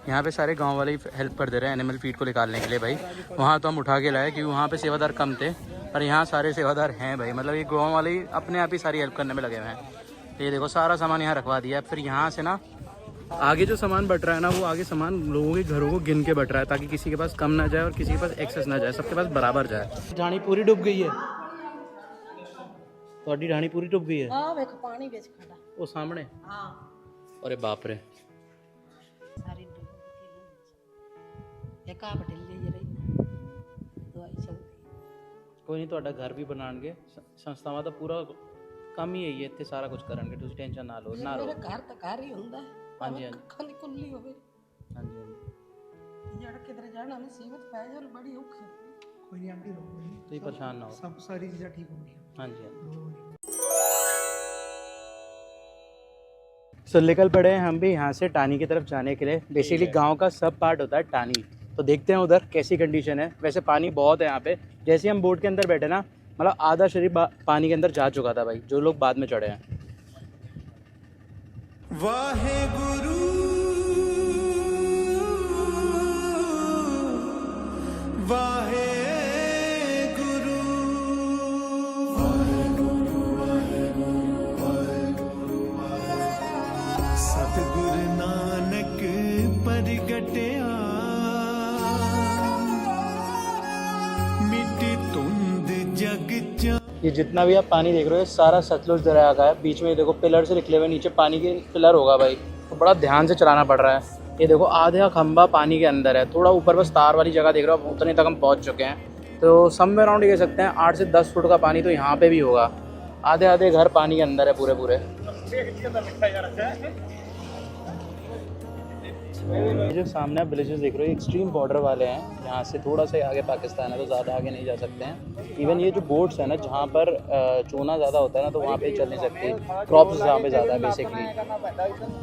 यहाँ पे सारे गांव वाले हेल्प कर दे रहे हैं एनिमल फीड को निकालने के लिए भाई। वहाँ तो हम उठा के लाए क्योंकि वहाँ पे सेवादार कम थे, पर यहाँ सारे सेवादार हैं भाई। मतलब ये गांव वाले ही अपने आप ही सारी हेल्प करने में लगे हुए हैं। ये देखो सारा सामान यहाँ रखवा दिया है। फिर यहाँ से ना आगे जो सामान बट रहा है ना, वो आगे सामान लोगों के घरों को गिन के बट रहा है, ताकि किसी के पास कम ना जाए और किसी के पास एक्सेस ना जाए, सबके पास बराबर जाए। ढाणी पूरी डूब गई है, ਤੁਹਾਡੀ ढाणी पूरी डूब गई है। हाँ वेख पानी बेच खड़ा वो सामने। हाँ अरे बाप रे। सारी डूब गई। एक आप ढिल्ली जी रही दवाई चलती कोई नहीं, ਤੁਹਾਡਾ घर भी बनाएंगे। संस्थावां ਦਾ पूरा ਕੰਮ ਹੀ ਹੈ ਇੱਥੇ, ਸਾਰਾ ਕੁਝ ਕਰਨਗੇ, ਤੁਸੀਂ ਟੈਨਸ਼ਨ ਨਾ ਲਓ। ਨਾ मेरे ਰੋ। घर तो घर ही ਹੁੰਦਾ है। हाँ जी, हाँ जी। ਅੱਖਾਂ ਦੀ ਕੁੱਲੀ ਹੋਵੇ ਹਾਂਜੀ ਹਾਂਜੀ। ਜੜ ਕਿਧਰ ਜਾਣਾ ਮੁਸੀਬਤ ਪੈ ਜਾਣ ਬੜੀ ਔਖੀ। कोई नहीं आंटी रोको नहीं, ਤੁਸੀਂ ਪਰੇਸ਼ਾਨ ਨਾ ਹੋ। सब सारी चीज़ें ठीक होंगी। ਹਾਂਜੀ ਹਾਂਜੀ। रोको नहीं। सो निकल पड़े हैं हम भी यहाँ से टानी की तरफ जाने के लिए। बेसिकली गांव का सब पार्ट होता है टानी। तो देखते हैं उधर कैसी कंडीशन है। वैसे पानी बहुत है यहाँ पे। जैसे हम बोट के अंदर बैठे ना, मतलब आधा शरीर पानी के अंदर जा चुका था भाई, जो लोग बाद में चढ़े हैं। वाहे गुरु वाहे गुरु सतगुरु नानक परगटया मिट्टी तुंद जग चा। ये जितना भी आप पानी देख रहे हो, सारा सतलुज दरिया का है। बीच में ये देखो पिलर से निकले हुए, नीचे पानी के पिलर होगा भाई, तो बड़ा ध्यान से चलाना पड़ रहा है। ये देखो आधा खंबा पानी के अंदर है, थोड़ा ऊपर बस तार वाली जगह देख रहे हो, उतने तक हम पहुंच चुके हैं। तो समवेयर अराउंड ये कह सकते हैं 8 से 10 फुट का पानी तो यहाँ पे भी होगा। आधे आधे घर पानी के अंदर है पूरे पूरे। ये जो सामने आप विलेजेस देख रहे हो, एक्सट्रीम बॉर्डर वाले हैं। यहाँ से थोड़ा सा आगे पाकिस्तान है, तो ज़्यादा आगे नहीं जा सकते हैं। इवन ये जो बोट्स है ना, जहाँ पर चूना ज़्यादा होता है ना, तो वहाँ पे चल नहीं सकती। क्रॉप्स जहाँ पे ज़्यादा है बेसिकली।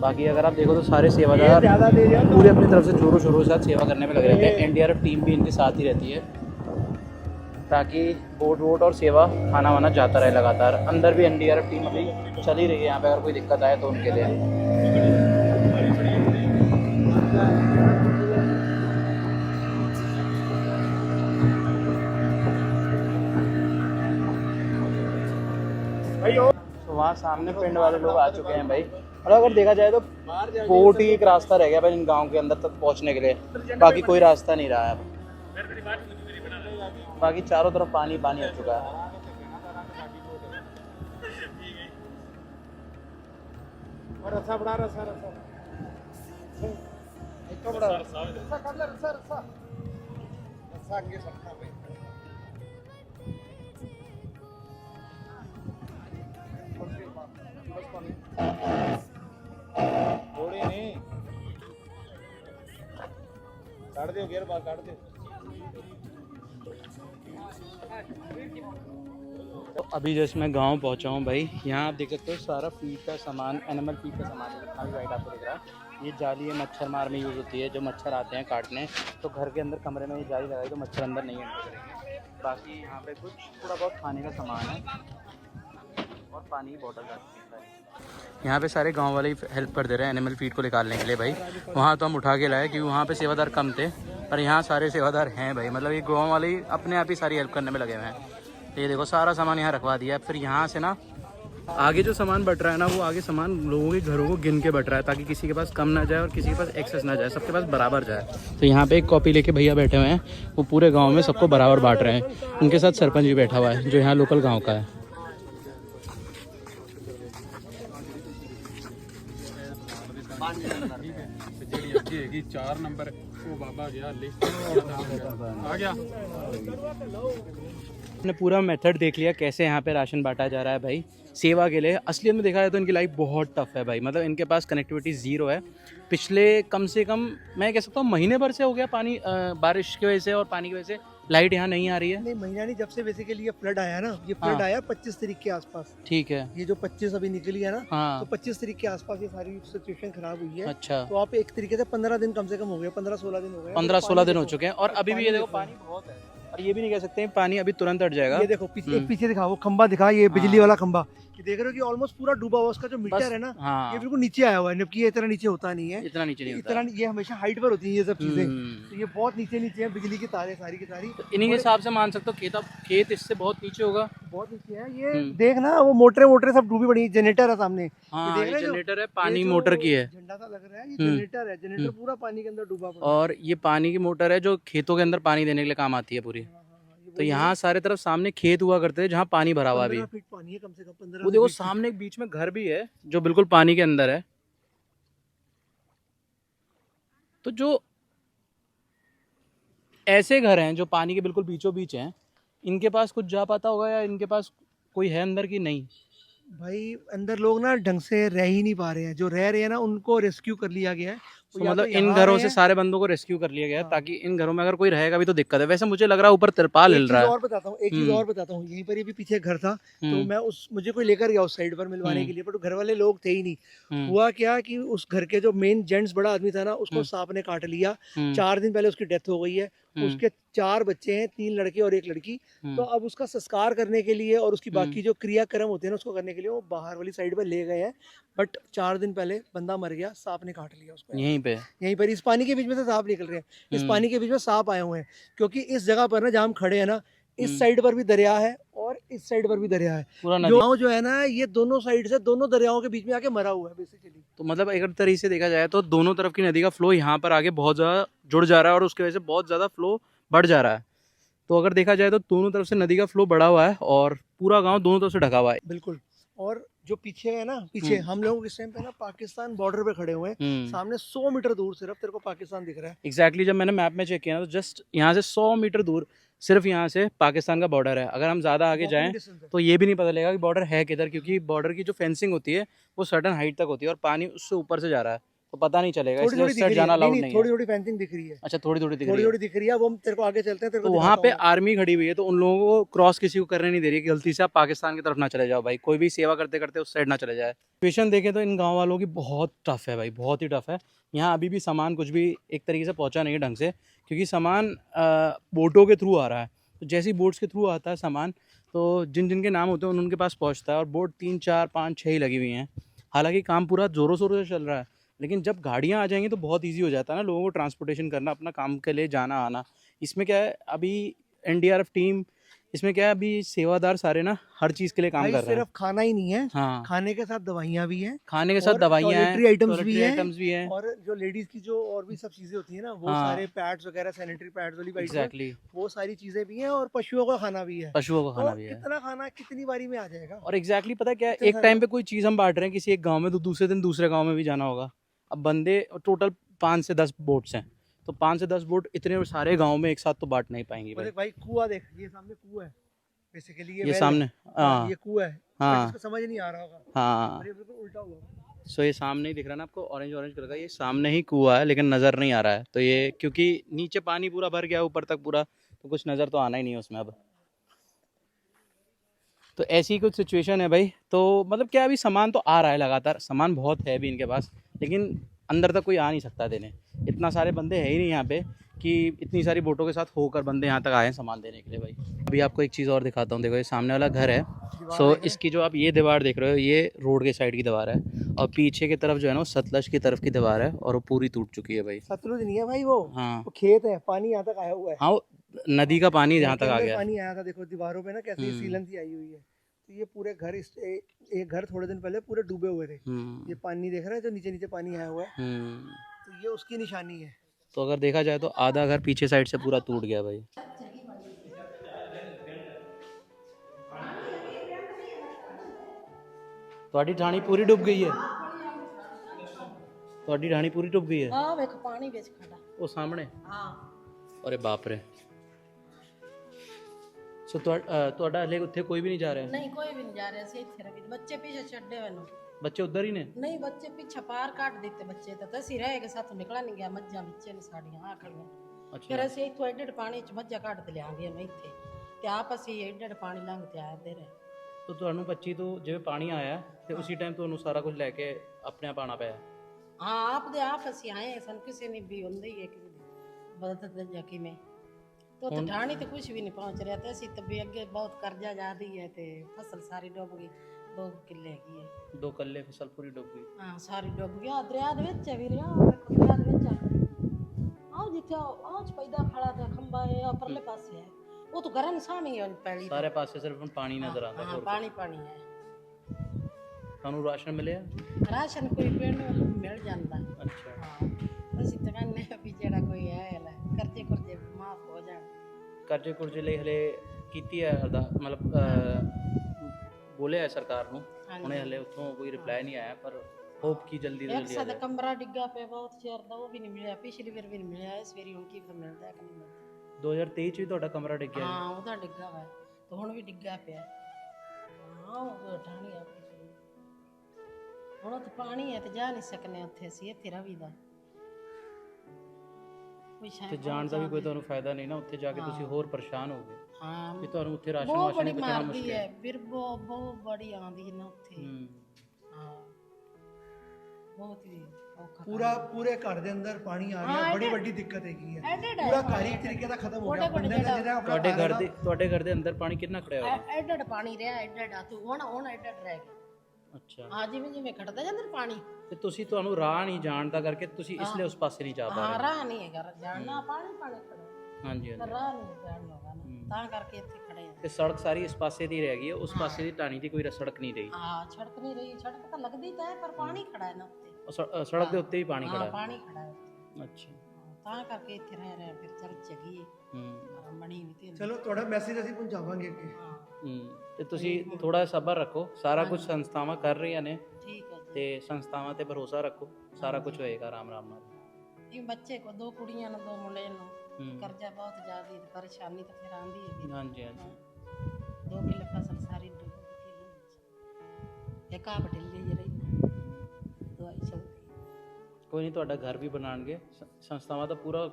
बाकी अगर आप देखो तो सारे सेवादार पूरे अपनी तरफ से जोरों शोरों के साथ सेवा करने में लगे रहते हैं। एनडीआरएफ टीम भी इनके साथ ही रहती है, ताकि बोट वोट और सेवा खाना वाना जाता रहे लगातार। अंदर भी एनडीआरएफ टीम अभी चल ही रही है यहाँ पे, अगर कोई दिक्कत आए तो उनके लिए। तो वहाँ सामने पिंड वाले लोग आ चुके हैं भाई। और अगर देखा जाए तो बोट ही एक रास्ता रह गया भाई इन गांव के अंदर तक पहुँचने के लिए, बाकी कोई रास्ता नहीं रहा है अब। बाकी चारों तरफ पानी पानी हो चुका है। तो अभी जैसे मैं गांव पहुंचा हूं भाई, यहाँ आप देख सकते हो सारा फीड का सामान, एनिमल फीड का सामान जितना भी वाइट आपको दिख रहा है। ये जाली है मच्छर मार में यूज़ होती है, जो मच्छर आते हैं काटने, तो घर के अंदर कमरे में ये जाली लगाई तो मच्छर अंदर नहीं एंटर करेंगे। बाकी यहाँ पे कुछ थोड़ा बहुत खाने का सामान है और पानी की बॉटल रखी है। यहाँ पे सारे गांव वाले हेल्प कर दे रहे हैं एनिमल फीड को निकालने के लिए भाई। वहाँ तो हम उठा के लाए क्योंकि वहाँ पे सेवादार कम थे, पर यहाँ सारे सेवादार हैं भाई। मतलब ये गांव वाले ही अपने आप ही सारी हेल्प करने में लगे हुए हैं। ये देखो सारा सामान यहाँ रखवा दिया है। फिर यहाँ से ना आगे जो सामान बट रहा है ना, वो आगे सामान लोगों के घरों को गिन के बट रहा है, ताकि किसी के पास कम ना जाए और किसी के पास एक्सेस ना जाए, सबके पास बराबर जाए। तो यहाँ पे एक कॉपी लेके भैया बैठे हुए हैं, वो पूरे गांव में सबको बराबर बांट रहे हैं। उनके साथ सरपंच भी बैठा हुआ है, जो यहाँ लोकल गाँव का है। ਹੈਗੀ 4 ਨੰਬਰ ਉਹ ਬਾਬਾ ਗਿਆ ਲਿਖ आ गया। ने पूरा मेथड देख लिया कैसे यहाँ पे राशन बांटा जा रहा है भाई सेवा के लिए। असलियत में देखा जाए तो इनकी लाइफ बहुत टफ है भाई। मतलब इनके पास कनेक्टिविटी ज़ीरो है। पिछले कम से कम मैं कह सकता हूँ महीने भर से हो गया पानी, बारिश की वजह से और पानी की वजह से लाइट यहाँ नहीं आ रही है। नहीं महीना नहीं, जब से बेसिकली ये फ्लड आया ना, ये फ्लड हाँ। आया 25 तारीख के आसपास। ठीक है। ये जो 25 अभी निकली है ना, हाँ। तो 25 तारीख के आसपास ये सारी सिचुएशन खराब हुई है। अच्छा। तो आप एक तरीके से 15 दिन कम से कम हो गए, 15-16 दिन हो गए। 15-16 दिन हो चुके हैं और अभी भी ये देखो पानी बहुत है। और ये भी नहीं कह सकते हैं पानी अभी तुरंत हट जाएगा। ये देखो पीछे दिखा, वो खंबा दिखा, ये बिजली वाला खंबा, ये देख रहे हो कि ऑलमोस्ट पूरा डूबा हुआ उसका जो बस मीटर है ना, हाँ ये बिल्कुल नीचे आया हुआ है, जबकि ये इतना नीचे होता नहीं है। इतना नीचे नहीं होता। इतना ये हमेशा हाइट पर होती है ये सब चीजें, हम्म। तो ये बहुत नीचे नीचे है, बिजली की तारें सारी की सारी तो इन्हीं के हिसाब से मान सकते हो खेत इससे बहुत नीचे होगा। बहुत नीचे है। ये देख ना, वो मोटरे सब डूबी पड़ी, जनरेटर है सामने, हाँ देख ये रहे हो जो- जनरेटर है, ये पानी जो मोटर की है। झंडा सा लग रहा है, ये जनरेटर है, जनरेटर पूरा पानी के अंदर डूबा पड़ा है। और ये पानी की मोटर है जो खेतों के अंदर पानी देने के लिए काम आती है पूरी। तो यहाँ सारे तरफ सामने खेत हुआ करते थे जहाँ पानी भरा हुआ भी। 15 फीट पानी है कम से कम, 15 वो देखो सामने एक बीच में घर भी है जो बिल्कुल पानी के अंदर है। तो जो ऐसे घर हैं जो पानी के बिल्कुल बीचों बीच हैं, इनके पास कुछ जा पाता होगा या इनके पास कोई है अंदर की नहीं? भाई अंदर लोग ना ढंग से रह ही नहीं पा रहे हैं, जो रह रहे हैं ना उनको रेस्क्यू कर लिया गया है। वो तो या मतलब तो इन यहाँ घरों रहे से हैं। सारे बंदों को रेस्क्यू कर लिया गया है हाँ। ताकि इन घरों में अगर कोई रहेगा भी तो दिक्कत है। वैसे मुझे लग रहा है ऊपर तिरपाल हिल रहा है। एक चीज और बताता हूँ, यहीं पर ही भी पीछे एक घर था, तो मैं मुझे कोई लेकर गया उस साइड पर मिलवाने के लिए, पर घर वाले लोग थे ही नहीं। हुआ क्या कि उस घर के जो मेन जेंट्स बड़ा आदमी था ना, उसको सांप ने काट लिया। 4 दिन पहले उसकी डेथ हो गई है। उसके 4 बच्चे हैं, 3 लड़के और 1 लड़की। तो अब उसका संस्कार करने के लिए और उसकी बाकी जो क्रियाक्रम होते हैं ना उसको करने के लिए वो बाहर वाली साइड पर ले गए हैं, बट 4 दिन पहले बंदा मर गया, सांप ने काट लिया उसको। यहीं पर इस पानी के बीच में से सांप निकल रहे हैं, इस पानी के बीच में सांप आए हुए हैं, क्योंकि इस जगह पर ना जहाँ हम खड़े हैं ना, इस साइड पर भी दरिया है और इस साइड पर भी दरिया है। गाँव जो है ना, ये दोनों साइड से दोनों दरियाओं के बीच में आके मरा हुआ है बेसिकली। तो मतलब एक तरीके से देखा जाए तो दोनों तरफ की नदी का फ्लो यहाँ पर आगे बहुत ज़्यादा जुड़ जा रहा है और उसकी वजह से बहुत ज़्यादा फ्लो बढ़ जा रहा है। तो अगर देखा जाए तो दोनों तरफ से नदी का फ्लो बढ़ा हुआ है और पूरा गांव दोनों तरफ से ढका हुआ है। बिल्कुल। और जो पीछे है ना, पीछे हम लोग इस टाइम पे ना पाकिस्तान बॉर्डर पे खड़े हुए हैं। सामने 100 मीटर दूर सिर्फ तेरे को पाकिस्तान दिख रहा है। एग्जैक्टली जब मैंने मैप में चेक किया ना, तो जस्ट यहाँ से 100 मीटर दूर सिर्फ यहाँ से पाकिस्तान का बॉर्डर है। अगर हम ज़्यादा आगे जाएं तो ये भी नहीं पता लगेगा कि बॉर्डर है किधर, क्योंकि बॉर्डर की जो फेंसिंग होती है वो सर्टन हाइट तक होती है और पानी उससे ऊपर से जा रहा है, तो पता नहीं चलेगा, इसलिए उस साइड जाना अलाउड नहीं है। थोड़ी थोड़ी फेंसिंग दिख रही है। अच्छा थोड़ी थोड़ी दिख रही है, वो हम तेरे को आगे चलते हैं, तेरे को तो वहाँ पे दिखाता हूँ। आर्मी खड़ी हुई है, तो उन लोगों को क्रॉस किसी को करने नहीं दे रही है कि गलती से आप पाकिस्तान की तरफ ना चले जाओ भाई, कोई भी सेवा करते करते उस साइड ना चले जाए। सिचुएशन देखें तो इन गाँव वालों की बहुत टफ है भाई, बहुत ही टफ है। यहाँ अभी भी सामान कुछ भी एक तरीके से पहुँचा नहीं है ढंग से, क्योंकि सामान बोटों के थ्रू आ रहा है। तो जैसे ही बोट्स के थ्रू आता है सामान, तो जिन जिनके नाम होते हैं उनके पास पहुँचता है, और बोट 3 4 5 6 ही लगी हुई हैं। हालांकि काम पूरा ज़ोरों शोरों से चल रहा है, लेकिन जब गाड़ियाँ आ जाएंगी तो बहुत इजी हो जाता है ना लोगों को ट्रांसपोर्टेशन करना, अपना काम के लिए जाना आना। इसमें क्या है, अभी एनडीआरएफ टीम, इसमें क्या है, अभी सेवादार सारे ना हर चीज़ के लिए काम कर रहे हैं। सिर्फ खाना ही नहीं है, हाँ, खाने के साथ दवाइयाँ भी हैं, खाने के साथ दवाइयाँ हैं, टॉयलेटरी आइटम्स आइटम्स भी हैं, और जो लेडीज की जो और भी सब चीजें होती है ना, वो हाँ। सारे पैड्स वगैरह, सैनिटरी पैड्स वाली बाइक, एग्जैक्टली, वो सारी चीजें भी हैं, और पशुओं का खाना भी है। पशुओं का खाना तो भी है। कितना खाना कितनी बारी में आ जाएगा। और एग्जैक्टली पता है क्या है, इतने एक सारे टाइम पे कोई चीज़ हम बांट रहे हैं किसी एक गांव में, तो दूसरे दिन दूसरे गांव में भी जाना होगा। अब बंदे टोटल 5 से 10 बोट्स हैं, तो 5 से 10 बोट इतने सारे गांव में एक साथ तो बांट नहीं पाएंगी और भाई। देख भाई, कुआं देख, ये सामने कुआं है बेसिकली, ये well सामने, है। हाँ ये कुआं है, हाँ। इसको समझ नहीं आ रहा होगा, हाँ, और ये बिल्कुल उल्टा हुआ है। सो ये सामने ही दिख रहा है ना आपको, ऑरेंज ऑरेंज कलर का, ये सामने ही कुआं है लेकिन नज़र नहीं आ रहा है। तो ये क्योंकि नीचे पानी पूरा भर गया ऊपर तक पूरा, तो कुछ नज़र तो आना ही नहीं है उसमें अब। तो ऐसी कुछ सिचुएशन है भाई। तो मतलब क्या, अभी सामान तो आ रहा है लगातार, सामान बहुत है अभी इनके पास, लेकिन अंदर तक कोई आ नहीं सकता देने। इतना सारे बंदे है ही नहीं यहाँ पे कि इतनी सारी बोटों के साथ होकर बंदे यहाँ तक आए हैं सामान देने के लिए भाई। अभी आपको एक चीज़ और दिखाता हूँ, देखो ये सामने वाला घर है। सो इसकी जो आप ये दीवार देख रहे हो, ये रोड के साइड की दीवार है, और पीछे की तरफ जो है ना, सतलज की तरफ की दीवार है, और वो पूरी टूट चुकी है भाई। सतलुज नहीं है भाई वो, हाँ वो खेत है, पानी यहाँ तक आया हुआ है। हाँ, वो नदी का पानी जहाँ तक आ गया। पानी आया था, देखो दीवारों पे ना कैसे सीलन सी आई हुई है। तो ये पूरे घर, एक घर थोड़े दिन पहले पूरे डूबे हुए थे। ये पानी देख रहा है जो नीचे नीचे पानी आया हुआ है, तो ये उसकी निशानी है। तो अगर देखा जाए तो आधा घर पीछे साइड से पूरा टूट गया भाई। ਤੁਹਾਡੀ ढाणी पूरी डूब गई है, ਤੁਹਾਡੀ ढाणी पूरी डूब गई है। हाँ देखो पानी बेच खड़ा। वो सामने, हाँ अरे बाप रे। सो ਤੁਹਾਡਾ ਹਲੇ ਉੱਥੇ ਕੋਈ ਵੀ ਨਹੀਂ ਜਾ ਰਿਹਾ? नहीं कोई भी नहीं जा रहे, ऐसे ही थे रवि, बच्चे पीछे चढ़े हुए नो। ਬੱਚੇ उधर ही ने? नहीं बच्चे पीछे पार काट देते बच्चे, तो तसी रह के साथ निकला नहीं गया, मज्जा बच्चे ने साड़ियां आ खड़ियां। अच्छा, फिर ऐसे ही थोड़े डेढ़ पानी च मज्जा काट दे लिया गया मैं इथे, ते आपस ही डेढ़ पानी लंघ ते आए दे रहे। तो ਤੁਹਾਨੂੰ 25 ਤੋਂ ਜਿਵੇਂ ਪਾਣੀ ਆਇਆ ਤੇ ਉਸੇ ਟਾਈਮ ਤੁਹਾਨੂੰ ਸਾਰਾ ਕੁਝ ਲੈ ਕੇ ਆਪਣੇ ਆਪ ਆਣਾ ਪਿਆ? हाँ आप दे आपस ही आए सन, किसी ने भी होंदे ही है कि बदत जाकी में तो ढाणी तो कुछ भी नहीं पहुंच रहा था। ऐसी तभी अगे बहुत कर्जा जा रही है, ते फसल सारी डूब गई, 2 ਕਿੱਲੇ ਹੈਗੀ ਹੈ 2 ਕਿੱਲੇ फसल पूरी डूब गई। ਹਾਂ ਸਾਰੀ ਡੁੱਬ ਗਿਆ ਦਰਿਆ ਦੇ ਵਿੱਚ ਹੈ ਵੀਰੇ ਆਹ ਵੇਖੋ ਦਰਿਆ ਦੇ ਵਿੱਚ ਆਹ ਜਿੱਥੇ ਆਹ ਪੈਦਾ ਖੜਾ ਤੇ ਖੰਭਾ ਹੈ ਆਹ ਪਰਲੇ ਪਾਸੇ ਹੈ ਉਹ ਤਾਂ ਘਰਾਂ ਦੇ ਸਾਹਮਣੇ ਹੈ ਪੈਲੀ सारे पास से सिर्फ पानी नजर आता ਹਾਂ है। ਪਾਣੀ ਪਾਣੀ ਹੈ ਤੁਹਾਨੂੰ ਰਾਸ਼ਨ ਮਿਲਿਆ? ਰਾਸ਼ਨ ਕੋਈ ਪਿੰਡ ਵੱਲੋਂ ਮਿਲ ਜਾਂਦਾ ਅੱਛਾ। ਹਾਂ ਅਸੀਂ ਤਾਂ ਕਹਿੰਦੇ ਹਾਂ ਵੀ ਜਿਹੜਾ ਕੋਈ ਹੈ ਲੈ ਕਰਜ਼ੇ ਕੁਰਜ਼ੇ ਮਾਫ ਹੋ ਜਾਣ ਕਰਜ਼ੇ ਕੁਰਜ਼ੇ ਲਈ ਹਲੇ ਕੀਤੀ ਹੈ ਮਤਲਬ ਬੋਲਿਆ ਹੈ ਸਰਕਾਰ ਨੂੰ, ਹੁਣੇ ਹਲੇ ਉੱਥੋਂ ਕੋਈ ਰਿਪਲਾਈ ਨਹੀਂ ਆਇਆ, ਪਰ ਹੋਪ ਕੀ ਜਲਦੀ ਤੋਂ ਇੱਕ ਜਲਦੀ ਆ ਸਾਡਾ ਜਾਏ। ਕਮਰਾ ਡਿੱਗਾ ਪਿਆ ਬਹੁਤ ਚਿਰ ਦਾ ਉਹ ਵੀ ਨਹੀਂ ਮਿਲਿਆ ਪਿਛਲੀ ਵਾਰ ਵੀ ਨਹੀਂ ਮਿਲਿਆ ਇਸ ਵਾਰੀ ਹੁਣ ਕੀ ਪਤਾ ਮਿਲਦਾ ਕਿ ਨਹੀਂ ਮਿਲਦਾ 2023 ਚ ਵੀ ਤੁਹਾਡਾ ਕਮਰਾ ਡਿੱਗਿਆ? ਹਾਂ ਉਹਦਾ ਡਿੱਗਾ ਵਾ ਤੇ ਹੁਣ ਵੀ ਡਿੱਗਾ ਪਿਆ ਹਾਂ ਉਹ ਠਾਣੀ ਆ ਹੁਣ ਉੱਥੇ ਪਾਣੀ ਹੈ ਤੇ ਜਾ ਨਹੀਂ ਸਕਨੇ ਉੱਥੇ ਅਸੀਂ ਇੱਥੇ ਰਵੀਦਾ ਕੋਈ ਤੇ ਸ਼ਾਇਦ ਜਾਣ ਦਾ ਵੀ ਕੋਈ ਤੁਹਾਨੂੰ ਫਾਇਦਾ ਨਹੀਂ ਨਾ, ਉੱਥੇ ਜਾ ਕੇ ਤੁਸੀਂ ਹੋਰ ਪਰੇਸ਼ਾਨ ਹੋਗੇ ਹਾਂ ਕਿ ਤੁਹਾਨੂੰ ਉੱਥੇ ਰਾਸ਼ਨ ਬਹੁਤ ਵਾਸ਼ਨ ਬੜੀ ਨਹੀਂ ਪਹੁੰਚਾਉਣਾ ਮਾਰਦੀ ਮੁਸ਼ਕਿਲ ਹੈ ਹੈ। ਫਿਰ ਬਹੁਤ ਬੜੀ ਆਉਂਦੀ ਹੈ ਨਾ ਉੱਥੇ ਹਾਂ ਬਹੁਤ ਹੀ ਔਖਾ ਪੂਰੇ ਘਰ ਦੇ ਅੰਦਰ ਪਾਣੀ ਆ ਹਾਂ, ਗਿਆ, ਬੜੀ ਐਡੇ- ਵੱਡੀ ਦਿੱਕਤ ਹੈਗੀ ਹੈ। ਐਡੇ ਪੂਰਾ ਘਰ ਹੀ ਤਰੀਕੇ ਦਾ ਖਤਮ ਹੋ ਗਿਆ। ਬੜੇ ਬੰਦੇ ਦਾ ਜਿਹੜਾ ਆਪਣਾ ਤੁਹਾਡੇ ਘਰ ਦੇ ਅੰਦਰ ਪਾਣੀ ਕਿੰਨਾ ਖੜਿਆ ਹੋਇਆ? ਐਡਾ ਪਾਣੀ ਰਿਹਾ ਐਡਾ ਤੂੰ ਹੁਣ ਐਡਾ ਰਹਿ ਗਿਆ ਅੱਛਾ। ਹਾਂ ਜਿਵੇਂ ਖੜਦਾ ਜਾਂਦਾ ਪਾਣੀ ਤੇ ਤੁਸੀਂ ਤੁਹਾਨੂੰ ਰਾਹ ਨਹੀਂ ਜਾਣਦਾ ਕਰਕੇ ਤੁਸੀਂ ਇਸ ਲਈ ਉਸ ਪਾਸੇ ਨਹੀਂ ਜਾ ਪਾ ਹਾਂ ਰਹੇ। ਰਾਹ ਨਹੀਂ ਹੈਗਾ ਜਾਣਨਾ ਪਾਣੀ ਖੜਾ ਹਾਂਜੀ ਤਾਂ ਹਾਂਜੀ। ਰਾਹ ਨਹੀਂ ਜਾਣ ਹੋਗਾ ਨਾ ਤਾਂ ਕਰਕੇ ਇੱਥੇ ਖੜੇ ਆ ਤੇ ਸੜਕ ਸਾਰੀ ਇਸ ਪਾਸੇ ਦੀ ਰਹਿ ਗਈ ਹੈ, ਉਸ ਪਾਸੇ ਦੀ ਟਾਣੀ ਦੀ ਕੋਈ ਸੜਕ ਨਹੀਂ ਰਹੀ। ਹਾਂ ਸੜਕ ਨਹੀਂ ਰਹੀ ਸੜਕ ਤਾਂ ਲੱਗਦੀ ਤਾਂ ਹੈ ਪਰ ਪਾਣੀ ਖੜਾ ਹੈ ਨਾ ਉੱਤੇ ਸੜਕ ਦੇ ਉੱਤੇ ਹੀ ਪਾਣੀ ਖੜਾ ਹਾਂ ਹੈ। ਪਾਣੀ ਖੜਾ ਹੈ ਉੱਤੇ ਅੱਛਾ। ਹਾਂ, ਤਾਂ ਕਰਕੇ ਇੱਥੇ ਰਹਿ ਰਹੇ ਆ, ਫਿਰ ਚੱਲ ਚਗੀ ਬਣੀ ਵੀ ਤੇ ਚਲੋ ਤੁਹਾਡਾ ਮੈਸੇਜ ਅਸੀਂ ਪਹੁੰਚਾਵਾਂਗੇ ਅੱਗੇ। ਹੂੰ ਤੇ ਤੁਸੀਂ ਥੋੜਾ ਸਬਰ ਰੱਖੋ, ਸਾਰਾ ਕੁਝ ਸੰਸਥਾਵਾਂ ਕਰ ਰਹੀਆਂ ਨੇ ਠੀਕ ਹੈ ਜੀ ਤੇ ਸੰਸਥਾਵਾਂ ਤੇ ਭਰੋਸਾ ਰੱਖੋ, ਸਾਰਾ ਕੁਝ ਹੋਏਗਾ ਆਰਾਮ ਨਾਲ। ਇਹ ਬੱਚੇ ਕੋ 2 ਕੁੜੀਆਂ ਨੂੰ 2 ਮੁੰਡੇ ਨੂੰ ਹੂੰ। ਕਰਜ਼ਾ ਬਹੁਤ ਜ਼ਿਆਦਾ ਹੈ ਪਰੇਸ਼ਾਨੀ ਤਾਂ ਫਿਰ ਆਂਦੀ ਹੈ ਵੀਰ। ਹਾਂਜੀ ਹਾਂਜੀ। 2 ਕਿੱਲੇ ਫਸਲ ਸਾਰੀ ਡੁੱਬ ਗਈ ਇੱਕ ਆ ਬਟਿੱਲੇ ਜਿਹੀ ਰਹੀ ਦਵਾਈ ਚਲਦੀ ਕੋਈ ਨਹੀਂ, ਤੁਹਾਡਾ ਘਰ ਵੀ ਬਣਾਉਣਗੇ, ਸੰਸਥਾਵਾਂ ਦਾ ਪੂਰਾ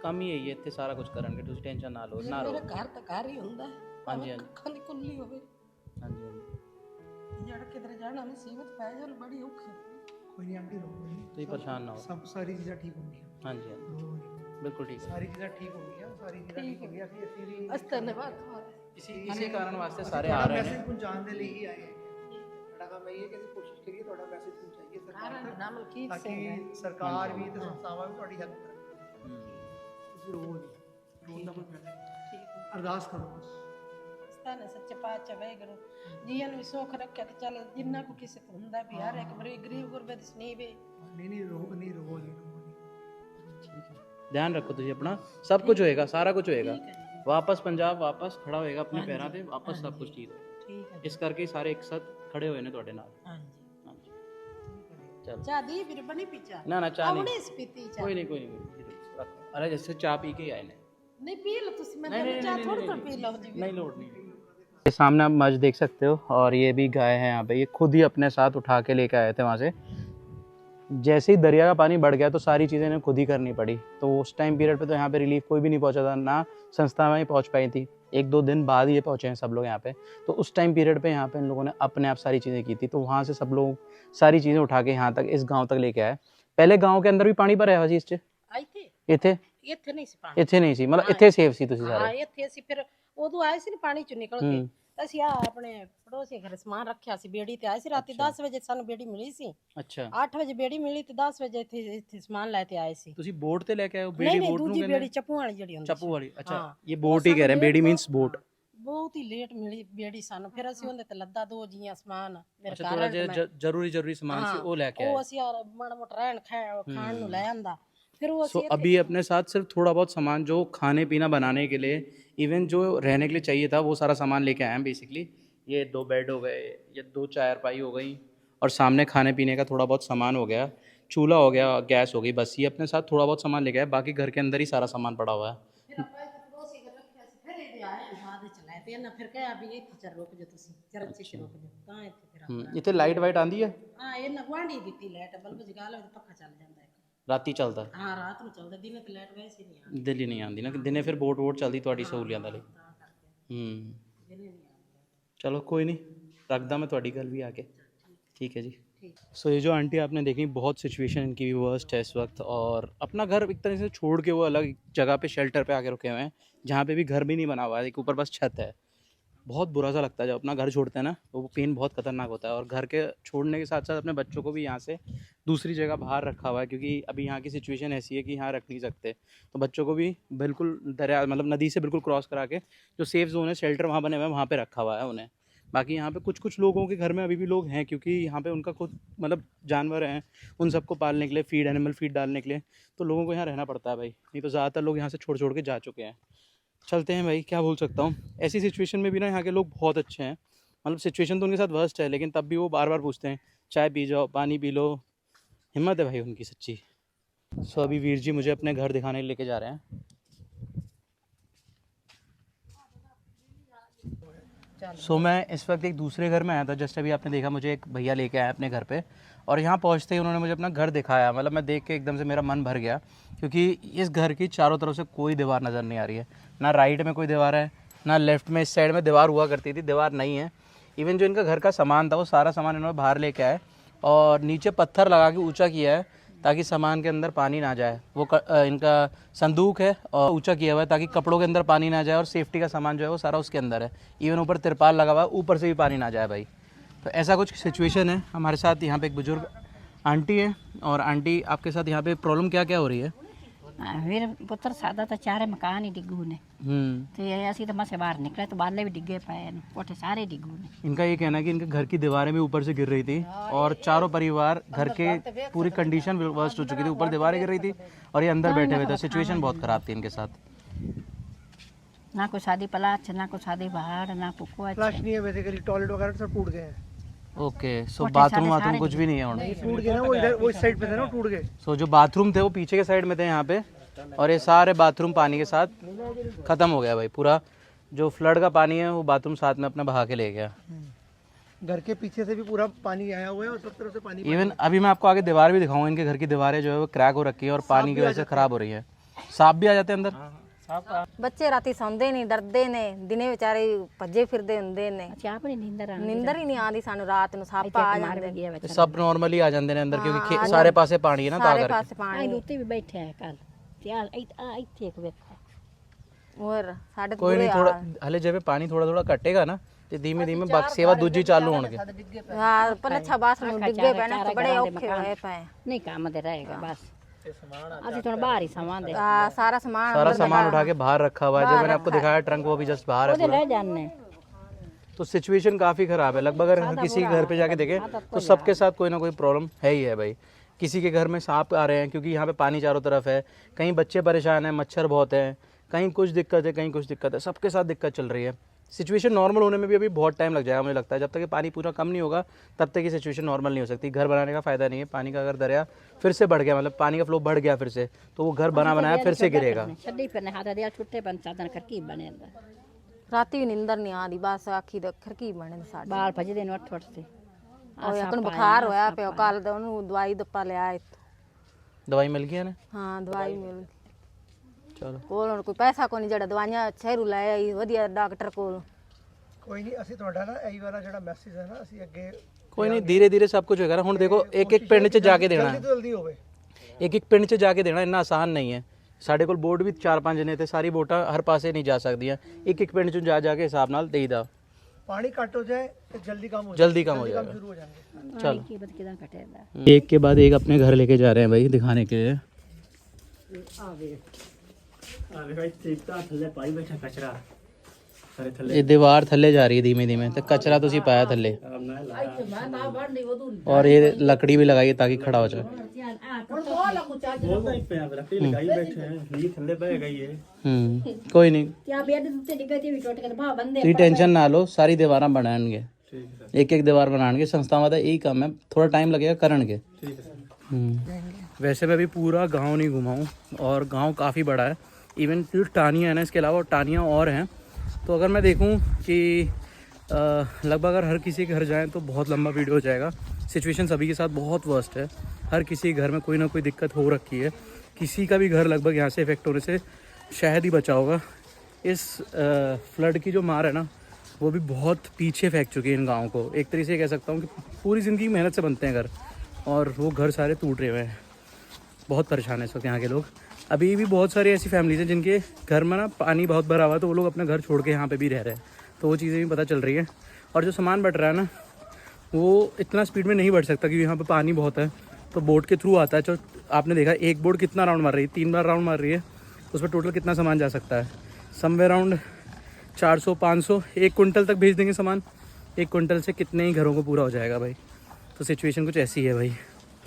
ਕੰਮ ਹੀ ਹੈ ਇੱਥੇ, ਸਾਰਾ ਕੁਝ ਕਰਨਗੇ, ਤੁਸੀਂ ਟੈਨਸ਼ਨ ਨਾ ਲਓ। ਨਾ ਮੇਰਾ ਰੋ। ਘਰ ਤਾਂ ਘਰ ਹੀ ਹੁੰਦਾ ਹੈ ਹਾਂਜੀ, ਹਾਂਜੀ। ਅੱਖਾਂ ਦੀ ਕੁੱਲੀ ਹੋਵੇ ਹਾਂਜੀ ਹਾਂਜੀ। ਜੜ ਕਿਧਰ ਜਾਣਾ ਮੁਸੀਬਤ ਪੈ ਜਾਣ ਬੜੀ ਔਖੀ ਕੋਈ ਨਹੀਂ ਆਂਟੀ, ਰੋਕੋ ਨਹੀਂ, ਤੁਸੀਂ ਪਰੇਸ਼ਾਨ ਨਾ ਹੋ। ਸਭ ਸਾਰੀ ਚੀਜ਼ਾਂ ਠੀਕ ਹੋਣਗੀਆਂ। ਹਾਂਜੀ ਹਾਂਜੀ ਰੋ ਨਹੀਂ, ਬਿਲकुल ठीक है। ਸਾਰੀ ਚੀਜ਼ਾਂ ਠੀਕ ਹੋਣਗੀਆਂ, ਸਾਰੀ ਚੀਜ਼ਾਂ ਠੀਕ ਹੋਣਗੀਆਂ। ਅਸੀਂ ਵੀ ਅਸ ਧੰਨਵਾਦ इसी कारण वास्ते सारे आ रहे हैं। ਮੈਸੇਜ ਪਹੁੰਚਾਉਣ ਦੇ ਲਈ ਹੀ ਆਏ ਹਾਂ। ਸਾਡਾ ਕੰਮ ਇਹ ਹੈ ਕਿ ਅਸੀਂ ਕੋਸ਼ਿਸ਼ ਕਰੀਏ ਤੁਹਾਡਾ ਮੈਸੇਜ ਪਹੁੰਚਾਈਏ ਸਰਕਾਰ ਤੱਕ, ਨਾਮ ਕੀ ਤਾਂ ਕਿ ਸਰਕਾਰ ਵੀ ਤੇ ਸੰਸਥਾਵਾਂ ਵੀ ਤੁਹਾਡੀ ਹੈਲਪ ਕਰਨ। ਤੁਸੀਂ ਰੋ ਨਹੀਂ, ਰੋਣ ਦਾ ਕੋਈ ਫਾਇਦਾ ਨਹੀਂ। ਠੀਕ ਅਰਦਾਸ ਕਰੋ ਬਸ। ਸਤਾਨੇ ਸੱਚੇ ਪਾਤਸ਼ਾਹ ਵਾਹਿਗੁਰੂ ਜੀਆਂ ਨੂੰ ਵੀ ਸੁੱਖ ਰੱਖਿਆ ਤੇ ਚੱਲ ਜਿੰਨਾ ਕੋ ਕਿਸੇ ਕੋ ਹੁੰਦਾ ਵੀ ਹਰ ਇੱਕ ਗਰੀਬ ਗੁਰਬੇ ਦੀ ਸਨੇਹ ਵੇ ਨਹੀਂ ਰੋ ਨਹੀਂ ਰੋ ਨਹੀਂ। ध्यान रखो तुझे अपना, सब कुछ होएगा, सारा कुछ होएगा। वापस पंजाब वापस खड़ा होएगा अपने पैरों पे, वापस सब कुछ ठीक होएगा। ਠੀਕ ਹੈ इस करके सारे एक साथ खड़े हुए ने ਤੁਹਾਡੇ ਨਾਲ। ਹਾਂਜੀ ਹਾਂਜੀ ਚਲ ਚਾਹ ਦੀ ਫਿਰ ਬਣੀ ਪੀਚਾ ना ना चाह नहीं, ਆਪਣੇ ਸਪੀਤੀ ਚਾਹ कोई नहीं रखो। अरे जैसे चाय पी के आए ने, ਨਹੀਂ ਪੀ ਲਓ ਤੁਸੀਂ ਮੈਂ ਤਾਂ ਚਾਹ ਥੋੜੀ ਥੋੜੀ ਪੀ ਲਓ ਜੀ नहीं लोड नहीं। ये सामने आप मज देख सकते हो, और ये भी गाय है यहाँ पे, ये खुद ही अपने साथ उठा के लेके आए थे वहाँ से। जैसे ही दरिया का पानी बढ़ गया तो सारी चीज़ें इन्हें खुद ही करनी पड़ी। तो उस टाइम पीरियड पे तो यहाँ पे रिलीफ कोई भी नहीं पहुँचा था, ना संस्थाएं पहुँच पाई थी। 1-2 दिन बाद ये पहुँचे हैं सब लोग यहाँ पे। तो उस टाइम पीरियड पे यहाँ पे इन लोगों ने अपने आप सारी चीज़ें की थी। तो वहाँ से सब लोग सारी चीज़ें उठा के यहाँ तक इस गाँव तक लेके आए। पहले गाँव के अंदर भी पानी भरा है जी? ਆਈ ਤੇ इतने ਇੱਥੇ ਨਹੀਂ ਸੀ ਪਾਣੀ इतने नहीं सी, मतलब इतने सेफ सी तुसी ਹਾਂ सारे। ਇੱਥੇ ਅਸੀਂ ਫਿਰ ਉਦੋਂ ਆਏ ਸੀ ਨਾ ਪਾਣੀ ਚੋਂ ਨਿਕਲ ਕੇ ਤਾਂ ਅਸੀਂ ਆ ਆਪਣੇ ਪੜੋਸੀ ਘਰ ਸਮਾਨ ਰੱਖਿਆ ਸੀ ਬੇੜੀ ਤੇ ਆਏ ਸੀ ਰਾਤੀ 10 ਵਜੇ ਸਾਨੂੰ ਬੇੜੀ ਮਿਲੀ ਸੀ। अच्छा 8 ਵਜੇ ਬੇੜੀ ਮਿਲੀ ਤੇ 10 ਵਜੇ ਇੱਥੇ ਸਮਾਨ ਲੈ ਕੇ ਆਏ ਸੀ। तुसी बोट ते लेके आए हो? ਨਹੀਂ बेड़ी ਨਹੀਂ बोट नु ਦੂਜੀ कहंदे ਬੇੜੀ ਚੱਪੂ ਵਾਲੀ ਜਿਹੜੀ ਹੁੰਦੀ चप्पू वाली? अच्छा हाँ। ये बोट ही कह रहे हैं, बेड़ी मींस बोट। ਬਹੁਤ ਹੀ ਲੇਟ ਮਿਲੀ ਬੇੜੀ ਸਾਨੂੰ ਫਿਰ ਅਸੀਂ ਉਹਦੇ ਤੇ ਲੱਦਾ 2 ਜੀਆਂ ਸਮਾਨ ਮੇਰੇ अच्छा थोड़ा ਘਰ जरूरी सामान से वो लेके आए। ਉਹ ਅਸੀਂ ਯਾਰ ਮਾੜਾ ਮੋਟਾ ਰਹਿਣ ਖਾਣ ਨੂੰ ਲੈ ਆਂਦਾ ਫਿਰ ਉਹ सो ਅਸੀਂ अभी अपने साथ सिर्फ थोड़ा बहुत सामान जो खाने पीना बनाने के लिए, इवन जो रहने के लिए चाहिए था, वो सारा सामान लेके आए हैं बेसिकली। ये 2 बेड हो गए, ये 2 चारपाई हो गई, और सामने खाने पीने का थोड़ा बहुत सामान हो गया, चूल्हा हो गया, गैस हो गई। बस ये अपने साथ थोड़ा बहुत सामान लेके आए, बाकी घर के अंदर ही सारा सामान पड़ा हुआ है। ਫਿਰ ਆਪਾਂ ਇੱਥੇ ਪੜੋਸੀ ਘਰ ਰੱਖਿਆ ਸੀ ਫਿਰ ਇਹਦੇ ਆਏ ਬਾਅਦ ਵਿੱਚ ਲੈ ਤੇ ਇਹਨਾਂ ਫਿਰ ਕਹਿਆ ਵੀ ਇੱਥੇ ਚੱਲ ਰੁਕ ਜਾ ਤੁਸੀਂ ਚਰਨ ਚ ਰੁਕ ਜਾ ਤਾਂ ਇੱਥੇ ਫਿਰ ਆਪਾਂ इतने लाइट वाइट आंदी है? ਹਾਂ ਇਹਨਾਂ ਗੁਆਂਢੀ ਦਿੱਤੀ ਲਾਈਟ ਬਲਬ ਜਗਾ ਲਓ ਤੇ ਪੱਖਾ ਚੱਲ ਜਾਂਦਾ ਇੱਕ राती चलता है, ਹਾਂ ਰਾਤ ਨੂੰ ਚੱਲਦਾ ਦਿਨੇ ਤੇ ਲਾਈਟ ਵੈਸੇ ਨਹੀਂ ਆਉਂਦੀ दिल्ली नहीं आंदी ना, दिने फिर बोट वोट चलती ਤੁਹਾਡੀ ਸਹੂਲੀਆਂ ਦਾ ਲਈ। ਤਾਂ ਕਰਕੇ ਦਿਨੇ ਨਹੀਂ ਆਉਂਦੀ चलो कोई नहीं, रखदा मैं ਤੁਹਾਡੀ ਗੱਲ ਵੀ आ के। ठीक है जी। ठीक। सो ये जो आंटी आपने देखी, बहुत सिचुएशन इनकी भी वर्स्ट है इस वक्त, और अपना घर एक तरह से छोड़ के वो अलग जगह पे शेल्टर पे आके रुके हुए हैं, जहाँ पे भी घर भी नहीं बना हुआ है, एक ऊपर बस छत है। बहुत बुरा सा लगता है जब अपना घर छोड़ते हैं ना, तो वो पेन बहुत खतरनाक होता है। और घर के छोड़ने के साथ साथ अपने बच्चों को भी यहाँ से दूसरी जगह बाहर रखा हुआ है, क्योंकि अभी यहाँ की सिचुएशन ऐसी है कि यहाँ रख नहीं सकते। तो बच्चों को भी बिल्कुल दरिया मतलब नदी से बिल्कुल क्रॉस करा के जो सेफ जोन है, शेल्टर वहाँ बने हुए हैं, वहाँ पे रखा हुआ है उन्हें। बाकी यहाँ पे कुछ कुछ लोगों के घर में अभी भी लोग हैं, क्योंकि यहाँ पे उनका खुद मतलब जानवर हैं, उन सबको पालने के लिए फीड, एनिमल फीड डालने के लिए तो लोगों को यहाँ रहना पड़ता है भाई। नहीं तो ज़्यादातर लोग यहाँ से छोड़ छोड़ के जा चुके हैं। चलते हैं भाई, क्या बोल सकता हूँ। ऐसी सिचुएशन में भी ना यहाँ के लोग बहुत अच्छे हैं। मतलब सिचुएशन तो उनके साथ वर्स्ट है, लेकिन तब भी वो बार बार पूछते हैं चाय पी जाओ, पानी पी लो। हिम्मत है भाई उनकी सच्ची। सो अभी वीर जी मुझे अपने घर दिखाने लेके जा रहे हैं। सो मैं इस वक्त एक दूसरे घर में आया था। जस्ट अभी आपने देखा मुझे एक भैया लेके आया अपने घर पे, और यहाँ पहुँचते ही उन्होंने मुझे अपना घर दिखाया। मतलब मैं देख के एकदम से मेरा मन भर गया, क्योंकि इस घर की चारों तरफ से कोई दीवार नज़र नहीं आ रही है। ना राइट में कोई दीवार है, ना लेफ्ट में। इस साइड में दीवार हुआ करती थी, दीवार नहीं है। इवन जो इनका घर का सामान था वो सारा सामान इन्होंने बाहर लेके आए और नीचे पत्थर लगा के ऊँचा किया है ताकि सामान के अंदर पानी ना जाए। वो इनका संदूक है और ऊंचा किया हुआ है ताकि कपड़ों के अंदर पानी ना जाए, और सेफ्टी का सामान जो है वो सारा उसके अंदर है। इवन ऊपर तिरपाल लगा हुआ है, ऊपर से भी पानी ना जाए भाई। तो ऐसा कुछ सिचुएशन है हमारे साथ। यहाँ पे एक बुजुर्ग आंटी है, और आंटी आपके साथ यहाँ पे प्रॉब्लम क्या क्या हो रही है? मेरे पुत्र सादा तो चारे मकान ही डिग्गू ने तो ये ऐसी तो से बाहर निकले तो बाले भी डिग्गे पाए कोठे सारे डिग्गू ने। इनका ये कहना है कि इनके घर की दीवारें भी ऊपर से गिर रही थी, और चारों परिवार घर के पूरी कंडीशन वर्स्ट हो चुकी थी। ऊपर दीवारें गिर रही थी और ये अंदर बैठे हुए थे। सिचुएशन बहुत खराब थी इनके साथ। ना कोई शादी पलाच, ना कोई शादी बाहर, ना पुको फ्लश नहीं है बेसिकली, टॉयलेट वगैरह सब टूट गए हैं। ओके, सो बाथरूम वाथरूम कुछ भी नहीं है उन्हें? टूट गए ना, वो इधर वो इस साइड पे थे ना, टूट गए। सो जो बाथरूम थे वो पीछे के साइड में थे यहाँ पे, और ये सारे बाथरूम पानी के साथ ख़त्म हो गया भाई। पूरा जो फ्लड का पानी है वो बाथरूम साथ में अपना बहा के ले गया। घर के पीछे से भी पूरा पानी आया हुआ है और सब तरफ से पानी। इवन अभी मैं आपको आगे दीवार भी दिखाऊंगा। इनके घर की दीवारें जो है वो क्रैक हो रखी है और पानी की वजह से ख़राब हो रही है। सांप भी आ जाते हैं अंदर। ਬੱਚੇ ਰਾਤੀ ਸੌਂਦੇ ਨਹੀਂ, ਡਰਦੇ ਨੇ, ਦਿਨੇ ਵਿਚਾਰੇ ਭੱਜੇ ਫਿਰਦੇ ਹੁੰਦੇ ਨੇ। चाप नहीं नींदर ਨਿੰਦਰ ਹੀ ਨਹੀਂ ਆਉਂਦੀ ਸਾਨੂੰ, ਰਾਤ ਨੂੰ ਸੱਪ ਆ ਜਾਂਦੇ ਨੇ, सब नॉर्मली आ जाते हैं अंदर, क्योंकि सारे पासे पानी है ना। ਸਾਰੇ ਪਾਸੇ ਪਾਣੀ। लुत्ते भी बैठे हैं कल त्याल इतने एक वेख ਹੋਰ ਸਾਡੇ कोई नहीं, थोड़ा हले जब पानी थोड़ा थोड़ा कटेगा ना तो धीमे धीमे बाकी सेवा दूजी चालू होंगे। ਹਾਂ ਪਲੱਛਾ ਬਾਸ ਨੂੰ ਡਿੱਗੇ ਪਏ ਨੇ ਤੇ ਬੜੇ ਔਖੇ ਹੋਏ ਪਏ। नहीं काम दे रहेगा बस अभी थोड़ा बाहर ही सामान दे ਹਾਂ ਸਾਰਾ ਸਮਾਨ सारा सामान उठा के बाहर रखा हुआ है। जो मैंने आपको दिखाया ट्रंक, वो भी जस्ट बाहर है पूरा। ले जाने। तो सिचुएशन काफ़ी ख़राब है। लगभग अगर किसी के घर पे जाके देखें तो सबके साथ कोई ना कोई प्रॉब्लम है ही है भाई। किसी के घर में सांप आ रहे हैं क्योंकि यहाँ पे पानी चारों तरफ है, कहीं बच्चे परेशान हैं, मच्छर बहुत हैं, कहीं कुछ दिक्कत है, कहीं कुछ दिक्कत है। सबके साथ दिक्कत चल रही है। सिचुएशन नॉर्मल होने में भी अभी बहुत टाइम लग जाएगा मुझे लगता है। जब तक ये पानी पूरा कम नहीं होगा तब तक ये सिचुएशन नॉर्मल नहीं हो सकती। घर बनाने का फ़ायदा नहीं है। पानी का अगर दरिया फिर से बढ़ गया, मतलब पानी का फ्लो बढ़ गया फिर से, तो वो घर बना बनाया फिर से गिरेगा। छड्डी पर हाथ दिया छुट्टे बन साधन करकी बने अंदर ਰਾਤੀ ਵੀ ਨਿੰਦਰ ਨਹੀਂ ਆਉਂਦੀ, ਬਸ ਆਖੀ ਦਾ ਖਰਕੀ ਬਣੇ ਨੇ ਸਾਡੇ। बाल भजदे ने उठ से ਉਹ ਇੱਕ ਨੂੰ ਬੁਖਾਰ ਹੋਇਆ ਪਿਆ, ਕੱਲ ਦਾ ਉਹਨੂੰ ਦਵਾਈ ਦੱਪਾ ਲਿਆ। दवाई मिल गई है ना? ਹਾਂ ਦਵਾਈ ਮਿਲ चलो, ਕੋਲ ਹੁਣ ਕੋਈ ਪੈਸਾ ਕੋਈ ਨਹੀਂ ਜਿਹੜਾ ਦਵਾਈਆਂ ਸ਼ਹਿਰੋਂ ਲੈ ਆਈ ਵਧੀਆ ਡਾਕਟਰ ਕੋਲ। ਕੋਈ ਨਹੀਂ, ਅਸੀਂ ਤੁਹਾਡਾ ਨਾ ਇਹੀ ਵਾਲਾ ਜਿਹੜਾ ਮੈਸੇਜ ਹੈ ਨਾ, ਅਸੀਂ ਅੱਗੇ कोई नहीं, धीरे धीरे सब कुछ होगा ना। हुण देखो एक एक पिंड च जाके देना ਜਲਦੀ है, ਤੋਂ ਜਲਦੀ ਹੋਵੇ। एक एक पिंड च जाके देना इन्ना आसान नहीं है। ਸਾਡੇ ਕੋਲ ਬੋਰਡ ਵੀ 4-5 ਨੇ ਤੇ ਸਾਰੀ ਵੋਟਾਂ ਹਰ ਪਾਸੇ ਨਹੀਂ ਜਾ ਸਕਦੀਆਂ। ਇੱਕ ਇੱਕ ਪਿੰਡ ਚੋਂ ਜਾ ਜਾ ਕੇ ਹਿਸਾਬ ਨਾਲ ਦੇਈਦਾ। पानी कट हो जाए तो जल्दी काम हो जल्दी कम हो जाएगा। शुरू हो जाएंगे। चलो, की बद किदा कटेगा एक के बाद एक अपने घर लेके जा रहे हैं भाई दिखाने के लिए। ये दीवार थल्ले जा रही है धीमे धीमे, तो कचरा तो पाया थल्ले, और ये लकड़ी भी लगाई है ताकि खड़ा हो जाए। कोई नहीं, क्या बेड उत्ते डिगे ते भी टूट के भाव बंदे तुम टेंशन ना लो, सारी दीवार बनाएंगे। एक एक दीवार बनाएंगे। संस्थावां दा यही काम है, थोड़ा टाइम लगेगा करनगे। वैसे मैं भी पूरा गांव नहीं घुमा हूँ, और गांव काफ़ी बड़ा है। इवन जो टानियाँ है ना, इसके अलावा टानियाँ और हैं। तो अगर मैं देखूँ कि लगभग अगर हर किसी के घर जाएँ तो बहुत लंबा वीडियो हो जाएगा। सिचुएशन सभी के साथ बहुत वर्स्ट है। हर किसी के घर में कोई ना कोई दिक्कत हो रखी है। किसी का भी घर लगभग यहाँ से इफेक्ट होने से शायद ही बचा होगा। इस फ्लड की जो मार है ना, वो भी बहुत पीछे फेंक चुकी है इन गाँव को। एक तरीके से कह सकता हूँ कि पूरी ज़िंदगी मेहनत से बनते हैं घर, और वो घर सारे टूट रहे हुए हैं। बहुत परेशान है इस वक्त यहाँ के लोग। अभी भी बहुत सारी ऐसी फैमिलीज हैं जिनके घर में ना पानी बहुत भरा हुआ है, तो वो लोग अपना घर छोड़ के यहाँ पे भी रह रहे हैं। तो वो चीज़ें भी पता चल रही है। और जो सामान बढ़ रहा है ना वो इतना स्पीड में नहीं बढ़ सकता क्योंकि यहाँ पे पानी बहुत है, तो बोट के थ्रू आता है। जो आपने देखा एक बोट कितना राउंड मार रही है, 3 बार राउंड मार रही है, उस पर टोटल कितना सामान जा सकता है, समवेयर अराउंड 400-500, 1 कुंटल तक भेज देंगे सामान। 1 कुंटल से कितने ही घरों को पूरा हो जाएगा भाई। तो सिचुएशन कुछ ऐसी है भाई।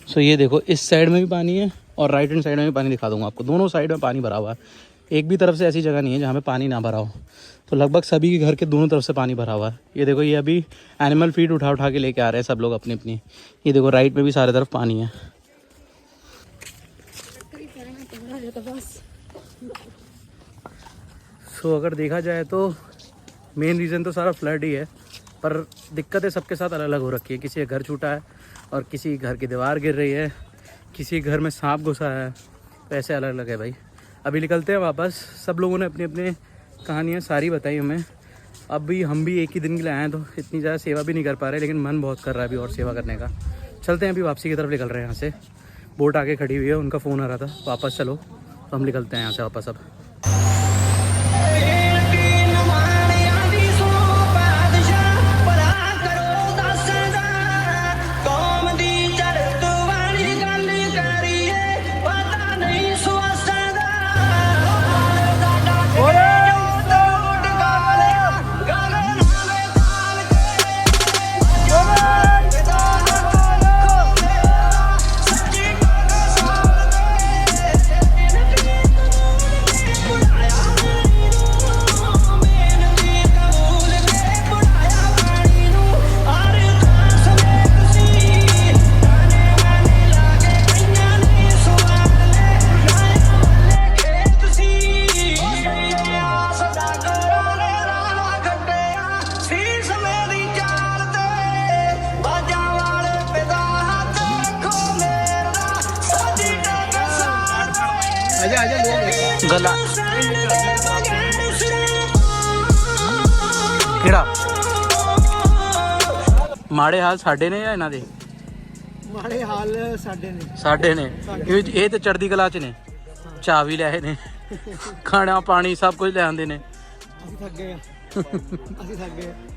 सो ये देखो इस साइड में भी पानी है और राइट हैंड साइड में भी पानी दिखा दूंगा आपको, दोनों साइड में पानी भरा हुआ है। एक भी तरफ से ऐसी जगह नहीं है जहाँ पे पानी ना भरा हो। तो लगभग सभी के घर के दोनों तरफ से पानी भरा हुआ है। ये देखो ये अभी एनिमल फीड उठा उठा के लेके आ रहे हैं सब लोग अपनी अपनी। ये देखो राइट में भी सारे तरफ पानी है। सो अगर देखा जाए तो मेन रीज़न तो सारा फ्लड ही है, पर दिक्कतें सबके साथ अलग अलग हो रखी है। किसी का घर छूटा है और किसी घर की दीवार गिर रही है, किसी घर में सांप घुसा है, तो ऐसे अलग अलग है भाई। अभी निकलते हैं वापस। सब लोगों ने अपनी अपनी कहानियाँ सारी बताई हमें। अभी हम भी एक ही दिन के लिए आए हैं तो इतनी ज़्यादा सेवा भी नहीं कर पा रहे, लेकिन मन बहुत कर रहा है अभी और सेवा करने का। चलते हैं अभी वापसी की तरफ निकल रहे हैं यहाँ से। बोट आगे खड़ी हुई है, उनका फ़ोन आ रहा था वापस चलो, तो हम निकलते हैं यहाँ से वापस अब। गला ਕਿਹੜਾ ਮਾੜੇ ਹਾਲ ਸਾਡੇ ਨੇ ਜਾਂ ਇਹਨਾਂ ਦੇ? ਮਾੜੇ ਹਾਲ ਸਾਡੇ ਨੇ ਇਹ ਤੇ ਚੜ੍ਹਦੀ ਕਲਾ ਚ ਨੇ, ਚਾਹ ਵੀ ਲੈ ਆਏ ਨੇ, ਖਾਣਾ ਪਾਣੀ सब कुछ ले आते ने।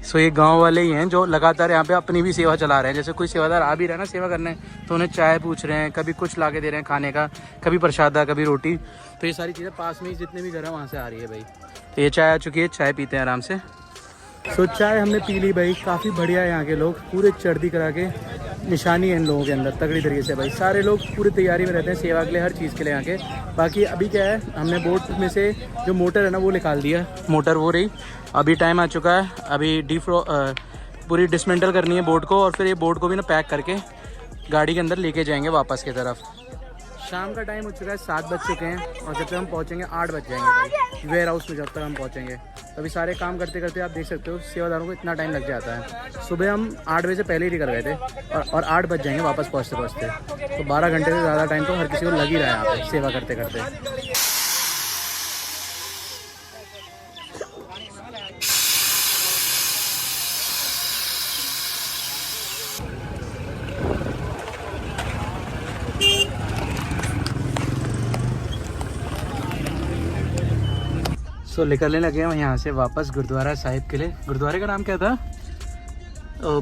सो ये गांव वाले ही हैं जो लगातार यहाँ पे अपनी भी सेवा चला रहे हैं। जैसे कोई सेवादार आ भी रहा है ना सेवा करने, तो उन्हें चाय पूछ रहे हैं, कभी कुछ ला के दे रहे हैं खाने का, कभी प्रसादा, कभी रोटी। तो ये सारी चीज़ें पास में ही जितने भी घर हैं वहाँ से आ रही है भाई। तो ये चाय आ चुकी है, चाय पीते हैं आराम से। सो चाय हमने पी ली भाई, काफ़ी बढ़िया है यहाँ के लोग, पूरे चढ़ती करा के निशानी है इन लोगों के अंदर तगड़ी तरीके से भाई। सारे लोग पूरी तैयारी में रहते हैं सेवा के लिए, हर चीज़ के लिए यहाँ के। बाकी अभी क्या है, हमने बोट में से जो मोटर है ना वो निकाल दिया, मोटर वो रही। अभी टाइम आ चुका है, अभी पूरी डिसमेंटल करनी है बोट को, और फिर ये बोट को भी ना पैक करके गाड़ी के अंदर लेके जाएंगे वापस की तरफ। शाम का टाइम हो चुका है, 7 बज चुके हैं, और जब तक हम पहुँचेंगे 8 बज जाएंगे भाई वेयर हाउस में। जब तक हम पहुँचेंगे तो अभी सारे काम करते करते आप देख सकते हो सेवादारों को इतना टाइम लग जाता है। सुबह हम 8 बजे से पहले ही निकल गए थे, और 8 बज जाएंगे वापस पहुँचते पहुँचते। तो 12 घंटे से ज़्यादा टाइम तो हर किसी को लग ही रहा है यहाँ पे सेवा करते करते। तो निकलने लगे हम यहाँ से वापस गुरुद्वारा साहिब के लिए। गुरुद्वारे का नाम क्या था?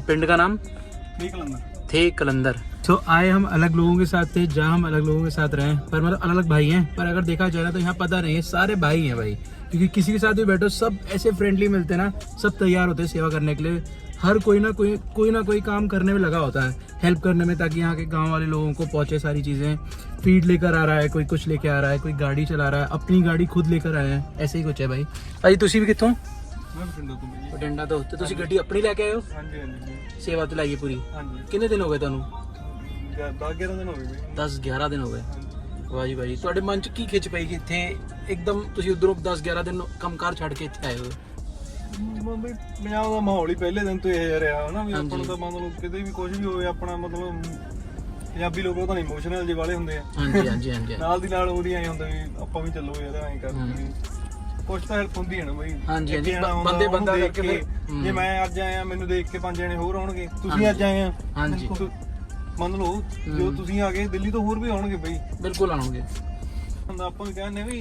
पिंड का नाम थे कलंदर। तो आए हम अलग लोगों के साथ थे, जहाँ हम अलग लोगों के साथ रहे, पर मतलब अलग अलग भाई हैं, पर अगर देखा जाए ना तो यहाँ पता नहीं है सारे भाई हैं भाई। क्योंकि किसी के साथ भी बैठो सब ऐसे फ्रेंडली मिलते हैं ना, सब तैयार होते हैं सेवा करने के लिए। हर कोई ना कोई काम करने में लगा होता है, हेल्प करने में, ताकि यहाँ के गांव वाले लोगों को पहुँचे सारी चीज़ें। फीड लेकर आ रहा है, कोई कुछ लेके आ रहा है, कोई गाड़ी चला रहा है, अपनी गाड़ी खुद लेकर आए हैं, ऐसे ही कुछ है भाई। भाई तुसी भी कितों? बठिंडा तो तुसी गड्डी अपनी लेके आए हो? सेवा तो लाइए पूरी। कितने दिन हो गए ਤੁਹਾਨੂੰ? 10-11 दिन हो गए। 10-11 दिन हो गए। वाह जी भाई, ਤੁਹਾਡੇ ਮਨ ਚ ਕੀ ਖਿੱਚ ਪਈ ਕਿ ਇੱਥੇ ਇੱਕਦਮ ਤੁਸੀਂ ਉਧਰੋਂ 10-11 ਦਿਨ ਕੰਮਕਾਰ ਛੱਡ ਕੇ ਇੱਥੇ ਆਏ ਹੋ? ਮੰਮੀ ਪੰਜਾਬ ਦਾ ਮਾਹੌਲ ਹੀ ਪਹਿਲੇ ਦਿਨ ਤੋਂ ਇਹ ਰਿਹਾ ਹਨਾ ਵੀ ਆਪਾਂ ਨੂੰ ਤਾਂ ਮਤਲਬ ਕਿਤੇ ਵੀ ਕੁਝ ਵੀ ਹੋਵੇ ਆਪਣਾ ਮਤਲਬ ਪੰਜਾਬੀ ਲੋਕ ਤਾਂ ਇਮੋਸ਼ਨਲ ਜਿਹੇ ਵਾਲੇ ਹੁੰਦੇ ਆ। ਹਾਂਜੀ ਹਾਂਜੀ ਹਾਂਜੀ ਨਾਲ ਦੀ ਨਾਲ ਉਹਦੀ ਐਂ ਹੁੰਦਾ ਵੀ ਆਪਾਂ ਵੀ ਚੱਲੋ ਯਾਰ ਐਂ ਕਰਦੇ ਕੁਝ ਤਾਂ ਹੈਲਪ ਹੁੰਦੀ ਹੈ ਨਾ ਬਈ। ਹਾਂਜੀ ਹਾਂਜੀ ਬੰਦੇ ਬੰਦਾ ਕਰਕੇ ਫਿਰ ਜੇ ਮੈਂ ਅੱਜ ਆਇਆ ਮੈਨੂੰ ਦੇਖ ਕੇ 5 ਜਣੇ ਹੋਰ ਆਉਣਗੇ, ਤੁਸੀਂ ਅੱਜ ਆਏ ਆ ਹਾਂਜੀ ਮੰਨ ਲਓ ਜੋ ਤੁਸੀਂ ਆ ਗਏ ਦਿੱਲੀ ਤੋਂ ਹੋਰ ਵੀ ਆਉਣਗੇ ਬਈ। ਬਿਲਕੁਲ ਆਉਣਗੇ। ਹੁੰਦਾ ਆਪਾਂ ਵੀ ਕਹਿੰਦੇ ਵੀ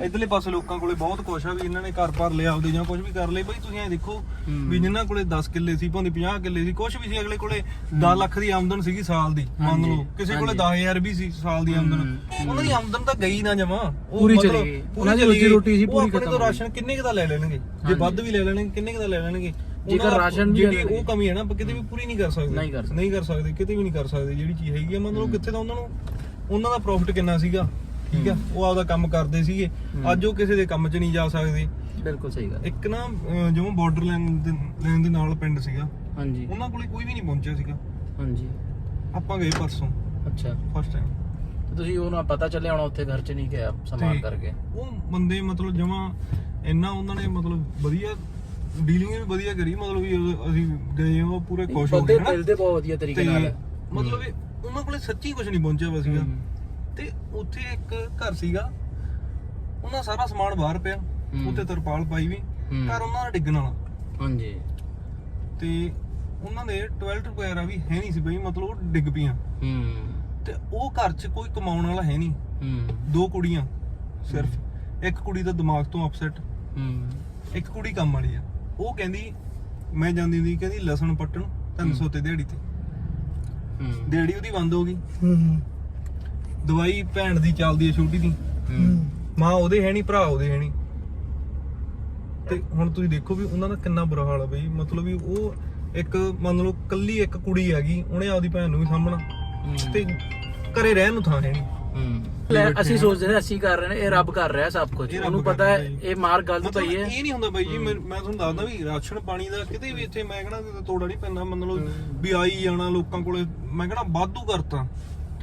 ਇਧਰਲੇ ਪਾਸੇ ਲੋਕਾਂ ਕੋਲੇ ਬਹੁਤ ਕੁਛ ਆ ਵੀ ਇਹਨਾਂ ਨੇ ਘਰ ਭਰ ਲਿਆ ਆਪਦੇ ਜਾਂ ਕੁਝ ਵੀ ਕਰ ਲਏ ਬਈ ਤੁਸੀਂ ਐ ਦੇਖੋ ਵੀ ਜਿਨ੍ਹਾਂ ਕੋਲੇ 10 ਕਿੱਲੇ ਸੀ ਭਾਵੇਂ 50 ਕਿੱਲੇ ਸੀ ਕੁਛ ਵੀ ਸੀ ਅਗਲੇ ਕੋਲੇ 10 ਲੱਖ ਦੀ ਆਮਦਨ ਸੀਗੀ ਸਾਲ ਦੀ ਮੰਨ ਲਓ ਕਿਸੇ ਕੋਲੇ 10,000 ਵੀ ਸੀ ਸਾਲ ਦੀ ਆਮਦਨ ਉਹਨਾਂ ਦੀ ਆਮਦਨ ਤਾਂ ਗਈ ਨਾ ਜਮਾ ਪੂਰੀ ਚਲੀ ਗਈ ਉਹਨਾਂ ਦੀ ਰੋਜੀ ਰੋਟੀ ਸੀ ਪੂਰੀ ਖਤਮ। ਰਾਸ਼ਨ ਕਿੰਨੇ ਕੁ ਦਾ ਲੈ ਲੈਣਗੇ ਜੇ ਵੱਧ ਵੀ ਲੈ ਲੈਣਗੇ ਕਿੰਨੇ ਕੁ ਦਾ ਲੈ ਲੈਣਗੇ ਜੇਕਰ ਰਾਸ਼ਨ ਵੀ ਜਿਹੜੀ ਉਹ ਕਮੀ ਹੈ ਨਾ ਆਪਾਂ ਕਿਤੇ ਵੀ ਪੂਰੀ ਨਹੀਂ ਕਰ ਸਕਦੇ ਨਹੀਂ ਕਰ ਸਕਦੇ ਕਿਤੇ ਵੀ ਨਹੀਂ ਕਰ ਸਕਦੇ ਜਿਹੜੀ ਚੀਜ਼ ਹੈਗੀ ਆ ਮਤਲਬ ਕਿੱਥੇ ਤਾਂ ਉਹਨਾਂ ਦਾ ਪ੍ਰੋਫਿਟ ਕਿੰਨਾ ਸੀਗਾ ਠੀਕ ਆ ਉਹ ਆਪਦਾ ਕੰਮ ਕਰਦੇ ਸੀਗੇ ਅੱਜ ਉਹ ਕਿਸੇ ਦੇ ਕੰਮ 'ਚ ਨਹੀਂ ਜਾ ਸਕਦੇ। ਬਿਲਕੁਲ ਸਹੀ ਗੱਲ। ਇੱਕ ਨਾ ਜਿਵੇਂ ਬਾਰਡਰ ਲਾਈਨ ਦੇ ਨਾਲ ਪਿੰਡ ਸੀਗਾ ਹਾਂਜੀ ਉਹਨਾਂ ਕੋਲੇ ਕੋਈ ਵੀ ਨਹੀਂ ਪਹੁੰਚਿਆ ਸੀਗਾ। ਹਾਂਜੀ ਆਪਾਂ ਗਏ ਪਰਸੋਂ ਅੱਛਾ ਫਸਟ ਟਾਈਮ ਤੇ ਤੁਸੀਂ ਉਹਨੂੰ ਪਤਾ ਚੱਲਿਆ ਹੁਣ ਉੱਥੇ ਘਰ 'ਚ ਨਹੀਂ ਗਿਆ ਸਮਾਨ ਕਰਕੇ ਉਹ ਬੰਦੇ ਮਤਲਬ ਜਮਾ ਇੰਨਾ ਉਹਨਾਂ ਨੇ ਮਤਲਬ ਵਧੀਆ ਡੀਲਿੰਗ ਵੀ ਵਧੀਆ ਕਰੀ ਮਤਲਬ ਵੀ ਅਸੀਂ ਗਏ ਉਹ ਪੂਰੇ ਖੁਸ਼ ਹੋ ਗਏ ਮਿਲਦੇ ਬਹੁਤ ਵਧੀਆ ਤਰੀਕੇ ਨਾਲ ਮਤਲਬ ਉਹਨਾਂ ਕੋਲੇ ਸੱਚੀ ਕੁਝ ਨਹੀਂ ਪਹੁੰਚਿਆ ਵਾ ਸੀਗਾ ਤੇ ਉੱਥੇ ਇੱਕ ਘਰ ਸੀਗਾ ਉਹਨਾਂ ਸਾਰਾ ਸਮਾਨ ਬਾਹਰ ਪਿਆ ਉੱਤੇ ਤਰਪਾਲ ਪਾਈ ਵੀ ਘਰ ਉਹਨਾਂ ਦਾ ਡਿੱਗਣ ਵਾਲਾ ਹਾਂਜੀ ਤੇ ਉਹਨਾਂ ਦੇ ਟਾਇਲਟ ਵਗੈਰਾ ਵੀ ਹੈ ਨਹੀਂ ਸੀ ਬਈ ਮਤਲਬ ਉਹ ਡਿੱਗ ਪਈਆਂ ਤੇ ਉਹ ਘਰ 'ਚ ਕੋਈ ਕਮਾਉਣ ਵਾਲਾ ਹੈ ਨਹੀਂ ਦੋ ਕੁੜੀਆਂ ਸਿਰਫ ਇੱਕ ਕੁੜੀ ਦਾ ਦਿਮਾਗ ਤੋਂ ਅਪਸੈਟ ਇੱਕ ਕੁੜੀ ਕੰਮ ਵਾਲੀ ਆ ਉਹ ਕਹਿੰਦੀ ਮੈਂ ਜਾਂਦੀ ਹੁੰਦੀ ਕਹਿੰਦੀ ਲਸਣ ਪੱਟਣ 300 ਤੇ ਦਿਹਾੜੀ ਤੇ ਦਿਹਾੜੀ ਉਹਦੀ ਬੰਦ ਹੋ ਗਈ ਦਵਾਈ ਭੈਣ ਦੀ ਚੱਲਦੀ ਹੈ ਛੋਟੀ ਦੀ ਮਾਂ ਉਹਦੇ ਹੈ ਨਹੀਂ ਭਰਾ ਉਹਦੇ ਹੈ ਨਹੀਂ ਤੇ ਹੁਣ ਤੁਸੀਂ ਦੇਖੋ ਵੀ ਉਹਨਾਂ ਦਾ ਕਿੰਨਾ ਬੁਰਾ ਹਾਲ ਆ ਬਈ ਮਤਲਬ ਵੀ ਉਹ ਇੱਕ ਮੰਨ ਲਓ ਕੱਲੀ ਇੱਕ ਕੁੜੀ ਹੈਗੀ ਉਹਨੇ ਆਪਦੀ ਭੈਣ ਨੂੰ ਵੀ ਸਾਂਭਣਾ ਤੇ ਘਰੇ ਰਹਿਣ ਨੂੰ ਥਾਂ ਹੈ ਨਹੀਂ ਅਸੀਂ ਸੋਚਦੇ ਨੇ ਅਸੀਂ ਕਰ ਰਹੇ ਨੇ ਇਹ ਰੱਬ ਕਰ ਰਿਹਾ ਸਭ ਕੁਝ ਉਹਨੂੰ ਪਤਾ ਹੈ ਇਹ ਮਾਰ ਗਲਤ ਪਈ ਹੈ ਇਹ ਨਹੀਂ ਹੁੰਦਾ ਬਾਈ ਜੀ ਮੈਂ ਤੁਹਾਨੂੰ ਦੱਸਦਾ ਵੀ ਰਾਸ਼ਨ ਪਾਣੀ ਦਾ ਕਿਤੇ ਵੀ ਇੱਥੇ ਮੈਂ ਕਹਿੰਦਾ ਤੋੜਾ ਨਹੀਂ ਪੈਂਦਾ ਮੰਨ ਲਓ ਵੀ ਆਈ ਜਾਣਾ ਲੋਕਾਂ ਕੋਲੇ ਮੈਂ ਕਹਿੰਦਾ ਵਾਧੂ ਕਰਤਾ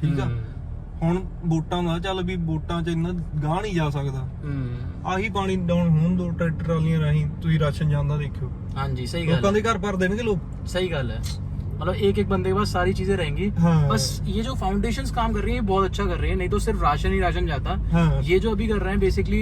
ਠੀਕ ਆ ਹੁਣ ਵੋਟਾਂ ਦਾ ਚੱਲ ਵੀ ਵੋਟਾਂ 'ਚ ਇੰਨਾ ਗਾਹ ਨਹੀਂ ਜਾ ਸਕਦਾ ਆਹੀ ਪਾਣੀ ਡਾਊਨ ਹੋਣ ਦੋ ਟਰੈਕਟਰ ਵਾਲੀਆਂ ਰਾਹੀਂ ਤੁਸੀਂ ਰਾਸ਼ਨ ਜਾਂਦਾ ਦੇਖਿਓ ਹਾਂਜੀ ਸਹੀ ਗੱਲ ਲੋਕਾਂ ਦੇ ਘਰ ਭਰ ਦੇਣਗੇ ਲੋਕ सही गल है मतलब एक एक बंदे के पास सारी चीजें रहेंगी बस ये जो फाउंडेशंस काम कर रही है बहुत अच्छा कर रही है नहीं तो सिर्फ राशन ही राशन जाता ये जो अभी कर रहे हैं बेसिकली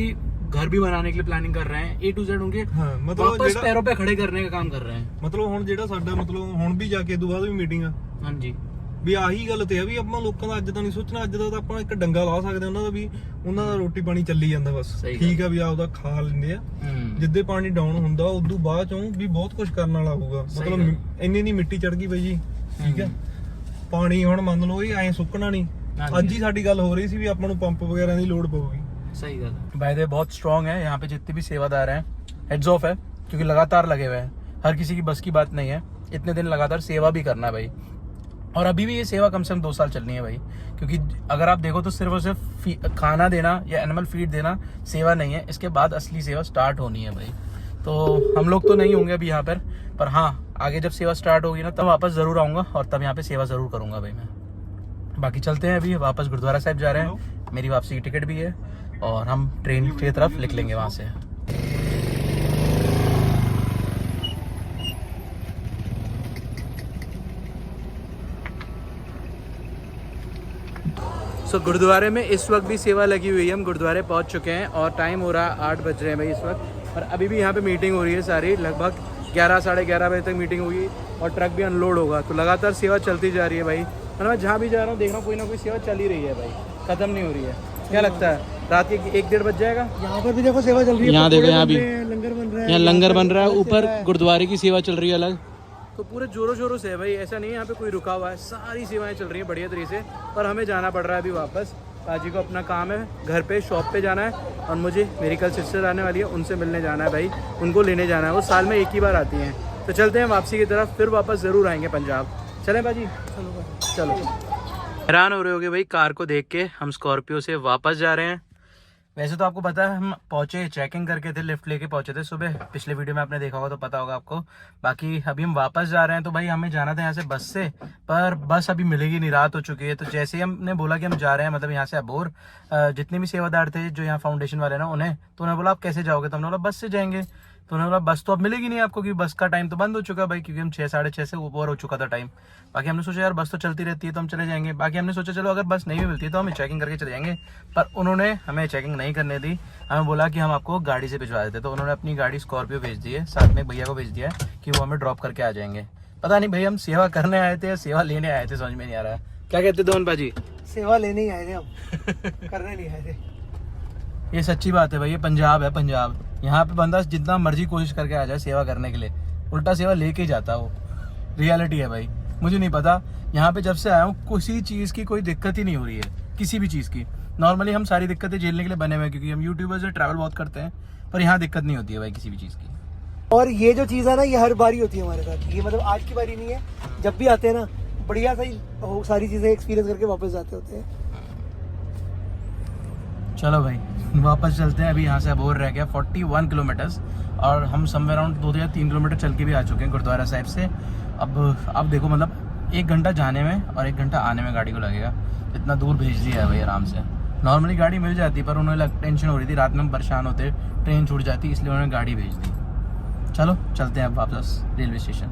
घर भी बनाने के लिए प्लानिंग कर रहे हैं A to Z उनके वापस पैरों पे खड़े करने का काम कर रहे हैं मतलब ਹੁਣ ਜਿਹੜਾ ਸਾਡਾ ਮਤਲਬ ਹੁਣ ਵੀ ਜਾ ਕੇ ਤੋਂ ਬਾਅਦ ਵੀ ਮੀਟਿੰਗ ਆ ਹਾਂਜੀ ਵੀ ਆਹੀ ਗੱਲ ਤੇ ਆ ਵੀ ਆਪਾਂ ਲੋਕਾਂ ਦਾ ਅੱਜ ਤਾਂ ਨਹੀਂ ਸੋਚਣਾ ਅੱਜ ਦਾ ਤਾਂ ਆਪਾਂ ਇੱਕ ਡੰਗਾ ਲਾ ਸਕਦੇ ਉਹਨਾਂ ਦਾ ਵੀ ਉਹਨਾਂ ਦਾ ਰੋਟੀ ਪਾਣੀ ਚੱਲੀ ਜਾਂਦਾ ਬਸ ਠੀਕ ਆ ਵੀ ਆਪਦਾ ਖਾ ਲੈਂਦੇ ਆ ਜਿੱਦੇ ਪਾਣੀ ਡਾਊਨ ਹੁੰਦਾ ਉਦੋਂ ਬਾਅਦ ਚੋਂ ਵੀ ਬਹੁਤ ਕੁਝ ਕਰਨ ਵਾਲਾ ਹੋਊਗਾ ਮਤਲਬ ਇੰਨੀ ਨਹੀਂ ਮਿੱਟੀ ਚੜ ਗਈ ਬਈ ਜੀ ਠੀਕ ਆ ਪਾਣੀ ਹੁਣ ਮੰਨ ਲਓ ਇਹ ਐਂ ਸੁੱਕਣਾ ਨਹੀਂ ਅੱਜ ਹੀ ਸਾਡੀ ਗੱਲ ਹੋ ਰਹੀ ਸੀ ਵੀ ਆਪਾਂ ਨੂੰ ਪੰਪ ਵਗੈਰਾ ਦੀ ਲੋੜ ਪਊਗੀ सही गल भाई दे बहुत स्ट्रांग है यहाँ पे जितने भी सेवादार हैं हेड्स ऑफ है क्योंकि लगातार लगे हुए हैं हर किसी की बस की बात नहीं है इतने दिन लगातार सेवा भी करना है भाई और अभी भी ये सेवा कम से कम 2 साल चलनी है भाई क्योंकि अगर आप देखो तो सिर्फ और सिर्फ खाना देना या एनिमल फीड देना सेवा नहीं है इसके बाद असली सेवा स्टार्ट होनी है भाई तो हम लोग तो नहीं होंगे अभी यहाँ पर हाँ आगे जब सेवा स्टार्ट होगी ना तब वापस ज़रूर आऊँगा और तब यहाँ पे सेवा ज़रूर करूँगा भाई मैं बाकी चलते हैं अभी वापस गुरुद्वारा साहिब जा रहे हैं मेरी वापसी की टिकट भी है और हम ट्रेन की तरफ निकलेंगे वहाँ से सो गुरुद्वारे में इस वक्त भी सेवा लगी हुई है हम गुरुद्वारे पहुँच चुके हैं और टाइम हो रहा है 8 बज रहे हैं भाई इस वक्त और अभी भी यहाँ पे मीटिंग हो रही है सारी लगभग 11 साढ़े 11 बजे तक मीटिंग होगी और ट्रक भी अनलोड होगा तो लगातार सेवा चलती जा रही है भाई और मैं जहाँ भी जा रहा हूँ देख रहा हूँ कोई ना कोई सेवा चल ही रही है भाई ख़त्म नहीं हो रही है क्या लगता है रात के 1-1:30 बज जाएगा यहाँ पर भी देखो सेवा चल रही है यहाँ देखो यहाँ भी लंगर बन रहा है यहाँ लंगर बन रहा है ऊपर गुरुद्वारे की सेवा चल रही है अलग तो पूरे जोरों शोरों से है भाई ऐसा नहीं है यहाँ पे कोई रुका हुआ है सारी सेवाएं चल रही हैं बढ़िया तरीके से पर हमें जाना पड़ रहा है अभी वापस पाजी को अपना काम है घर पे शॉप पे जाना है और मुझे मेरी कल सिस्टर आने वाली है उनसे मिलने जाना है भाई उनको लेने जाना है वो साल में एक ही बार आती हैं तो चलते हैं वापसी की तरफ फिर वापस ज़रूर आएंगे पंजाब चलें भाजी चलो हैरान हो रहे होगे भाई कार को देख के हम स्कॉर्पियो से वापस जा रहे हैं वैसे तो आपको पता है हम पहुंचे चेकिंग करके थे लिफ्ट लेके पहुंचे थे सुबह पिछले वीडियो में आपने देखा होगा तो पता होगा आपको बाकी अभी हम वापस जा रहे हैं तो भाई हमें जाना था यहाँ से बस से पर बस अभी मिलेगी नहीं रात हो चुकी है तो जैसे ही हमने बोला कि हम जा रहे हैं मतलब यहाँ से अबोर जितने भी सेवादार थे जो यहाँ फाउंडेशन वाले ना उन्हें तो उन्होंने बोला आप कैसे जाओगे तो हमने बोला बस से जाएंगे तो उन्होंने बोला बस तो अब मिलेगी नहीं आपको क्योंकि बस का टाइम तो बंद हो चुका है भाई क्योंकि हम 6-6:30 से ऊपर हो चुका था टाइम बाकी हमने सोचा यार बस तो चलती रहती है तो हम चले जाएंगे बाकी हमने सोचा चलो अगर बस नहीं भी मिलती है तो हम चेकिंग करके चले जाएंगे पर उन्होंने हमें चेकिंग नहीं करने दी हमें बोला कि हम आपको गाड़ी से भिजवा देते तो उन्होंने अपनी गाड़ी स्कॉर्पियो भेज दी है साथ में भैया को भेज दिया है कि वो हमें ड्रॉप करके आ जाएंगे पता नहीं भाई हम सेवा करने आए थे या सेवा लेने आए थे समझ में नहीं आ रहा है क्या कहते दोन बाजी सेवा लेने ही आए थे हम करने नहीं आए थे ये सच्ची बात है भाई, ये पंजाब है पंजाब। यहाँ पे बंदा जितना मर्जी कोशिश करके आ जाए सेवा करने के लिए, उल्टा सेवा लेके ही जाता है वो। रियलिटी है भाई, मुझे नहीं पता, यहाँ पे जब से आया हूँ किसी चीज़ की कोई दिक्कत ही नहीं हो रही है, किसी भी चीज़ की। नॉर्मली हम सारी दिक्कतें झेलने के लिए बने हुए हैं क्योंकि हम यूट्यूबर्स से ट्रैवल बहुत करते हैं, पर यहाँ दिक्कत नहीं होती है भाई किसी भी चीज़ की। और ये जो चीज़ है ना, ये हर बारी होती है हमारे साथ, ये मतलब आज की बारी नहीं है, जब भी आते हैं ना बढ़िया सा ही वो सारी चीज़ें एक्सपीरियंस करके वापस जाते होते हैं। चलो भाई वापस चलते हैं। अभी यहाँ से अबोहर रह गया 41 किलोमीटर्स और हम समवेयर अराउंड 2 या 3 किलोमीटर चल के भी आ चुके हैं गुरुद्वारा साहिब से। अब देखो मतलब 1 घंटा जाने में और 1 घंटा आने में गाड़ी को लगेगा, इतना दूर भेज दिया है भाई आराम से। नॉर्मली गाड़ी मिल जाती पर उन्हें टेंशन हो रही थी, रात में हम परेशान होते, ट्रेन छूट जाती, इसलिए उन्होंने गाड़ी भेज दी। चलो चलते हैं अब वापस रेलवे स्टेशन।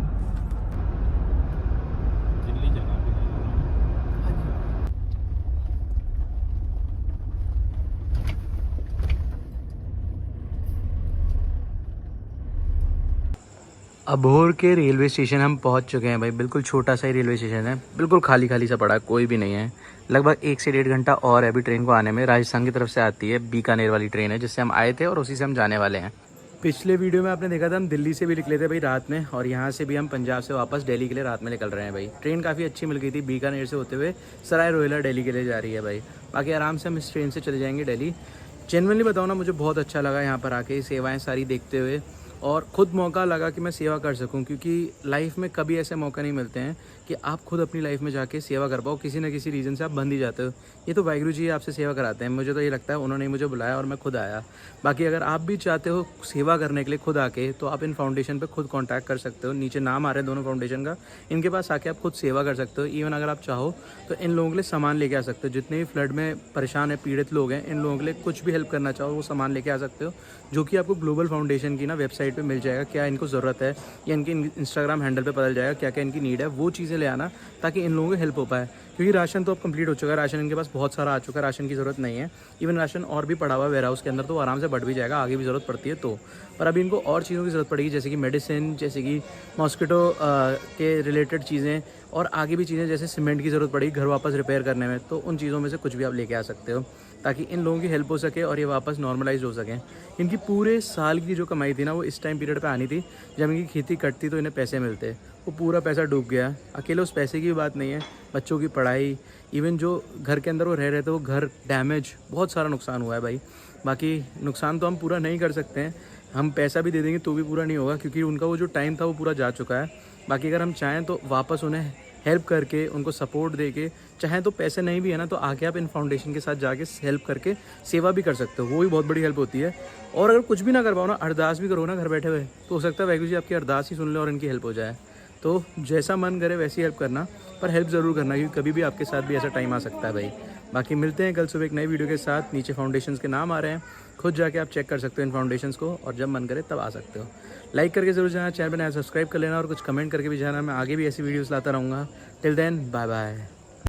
दिल्ली जाना है। अबोहर के रेलवे स्टेशन हम पहुंच चुके हैं भाई। बिल्कुल छोटा सा ही रेलवे स्टेशन है, बिल्कुल खाली खाली सा पड़ा है, कोई भी नहीं है। लगभग 1 से 1.5 घंटा और है अभी ट्रेन को आने में। राजस्थान की तरफ से आती है, बीकानेर वाली ट्रेन है जिससे हम आए थे और उसी से हम जाने वाले हैं। पिछले वीडियो में आपने देखा था हम दिल्ली से भी निकले थे भाई रात में, और यहाँ से भी हम पंजाब से वापस दिल्ली के लिए रात में निकल रहे हैं भाई। ट्रेन काफ़ी अच्छी मिल गई थी, बीकानेर से होते हुए सराय रोहिला दिल्ली के लिए जा रही है भाई। बाकी आराम से हम इस ट्रेन से चले जाएंगे दिल्ली। जेन्युइनली बताऊँ ना, मुझे बहुत अच्छा लगा यहाँ पर आके सेवाएँ सारी देखते हुए, और ख़ुद मौका लगा कि मैं सेवा कर सकूं, क्योंकि लाइफ में कभी ऐसे मौका नहीं मिलते हैं कि आप खुद अपनी लाइफ में जाके सेवा कर पाओ। किसी न किसी रीज़न से आप बंद ही जाते हो। ये तो वाहिगुरू जी आपसे सेवा कराते हैं। मुझे तो ये लगता है उन्होंने ही मुझे बुलाया और मैं खुद आया। बाकी अगर आप भी चाहते हो सेवा करने के लिए खुद आके, तो आप इन फाउंडेशन पे खुद कांटेक्ट कर सकते हो। नीचे नाम आ रहे हैं दोनों फाउंडेशन का, इनके पास आके आप खुद सेवा कर सकते हो। इवन अगर आप चाहो तो इन लोगों के लिए सामान लेके आ सकते हो। जितने भी फ्लड में परेशान है, पीड़ित लोग हैं, इन लोगों के लिए कुछ भी हेल्प करना चाहो वो सामान लेके आ सकते हो, जो कि आपको ग्लोबल फाउंडेशन की ना वेबसाइट पर मिल जाएगा। क्या इनको ज़रूरत है या इनके इंस्टाग्राम हैंडल पे पता जाएगा क्या क्या इनकी नीड है, वो चीज़ें ले आना ताकि इन लोगों को हेल्प हो पाए। क्योंकि राशन तो अब कंप्लीट हो चुका है, राशन इनके पास बहुत सारा आ चुका है, राशन की ज़रूरत नहीं है। इवन राशन और भी पड़ा हुआ है वेयर हाउस के अंदर, तो आराम से बढ़ भी जाएगा, आगे भी ज़रूरत पड़ती है तो। पर अभी इनको और चीज़ों की ज़रूरत पड़ेगी, जैसे कि मेडिसिन, जैसे कि मॉस्किटो के रिलेटेड चीज़ें, और आगे भी चीज़ें जैसे सीमेंट की ज़रूरत पड़ेगी घर वापस रिपेयर करने में। तो उन चीज़ों में से कुछ भी आप लेके आ सकते हो ताकि इन लोगों की हेल्प हो सके और ये वापस नॉर्मलाइज हो सकें। इनकी पूरे साल की जो कमाई थी ना, वो इस टाइम पीरियड पे आनी थी जब इनकी खेती कटती तो इन्हें पैसे मिलते, वो पूरा पैसा डूब गया। अकेले उस पैसे की बात नहीं है, बच्चों की पढ़ाई, इवन जो घर के अंदर वो रह रहे थे वो घर डैमेज, बहुत सारा नुकसान हुआ है भाई। बाकी नुकसान तो हम पूरा नहीं कर सकते हैं, हम पैसा भी दे देंगे तो भी पूरा नहीं होगा, क्योंकि उनका वो जो टाइम था वो पूरा जा चुका है। बाकी अगर हम चाहें तो वापस उन्हें हेल्प करके, उनको सपोर्ट दे के, चाहे तो पैसे नहीं भी है ना तो आके आप इन फाउंडेशन के साथ जाके हेल्प करके सेवा भी कर सकते हो, वो भी बहुत बड़ी हेल्प होती है। और अगर कुछ भी ना कर पाओ ना, अरदास भी करो ना घर बैठे हुए, तो हो सकता है वाहिगुरू जी आपकी अरदास ही सुन ले और इनकी हेल्प हो जाए। तो जैसा मन करे वैसी हेल्प करना, पर हेल्प ज़रूर करना, क्योंकि कभी भी आपके साथ भी ऐसा टाइम आ सकता है भाई। बाकी मिलते हैं कल सुबह एक नई वीडियो के साथ। नीचे फाउंडेशंस के नाम आ रहे हैं, खुद जाके आप चेक कर सकते हो इन फाउंडेशंस को, और जब मन करे तब आ सकते हो। लाइक करके जरूर जाना, चैनल पर नया सब्सक्राइब कर लेना, और कुछ कमेंट करके भी जाना। मैं आगे भी ऐसी वीडियोस लाता रहूँगा। Till then bye bye.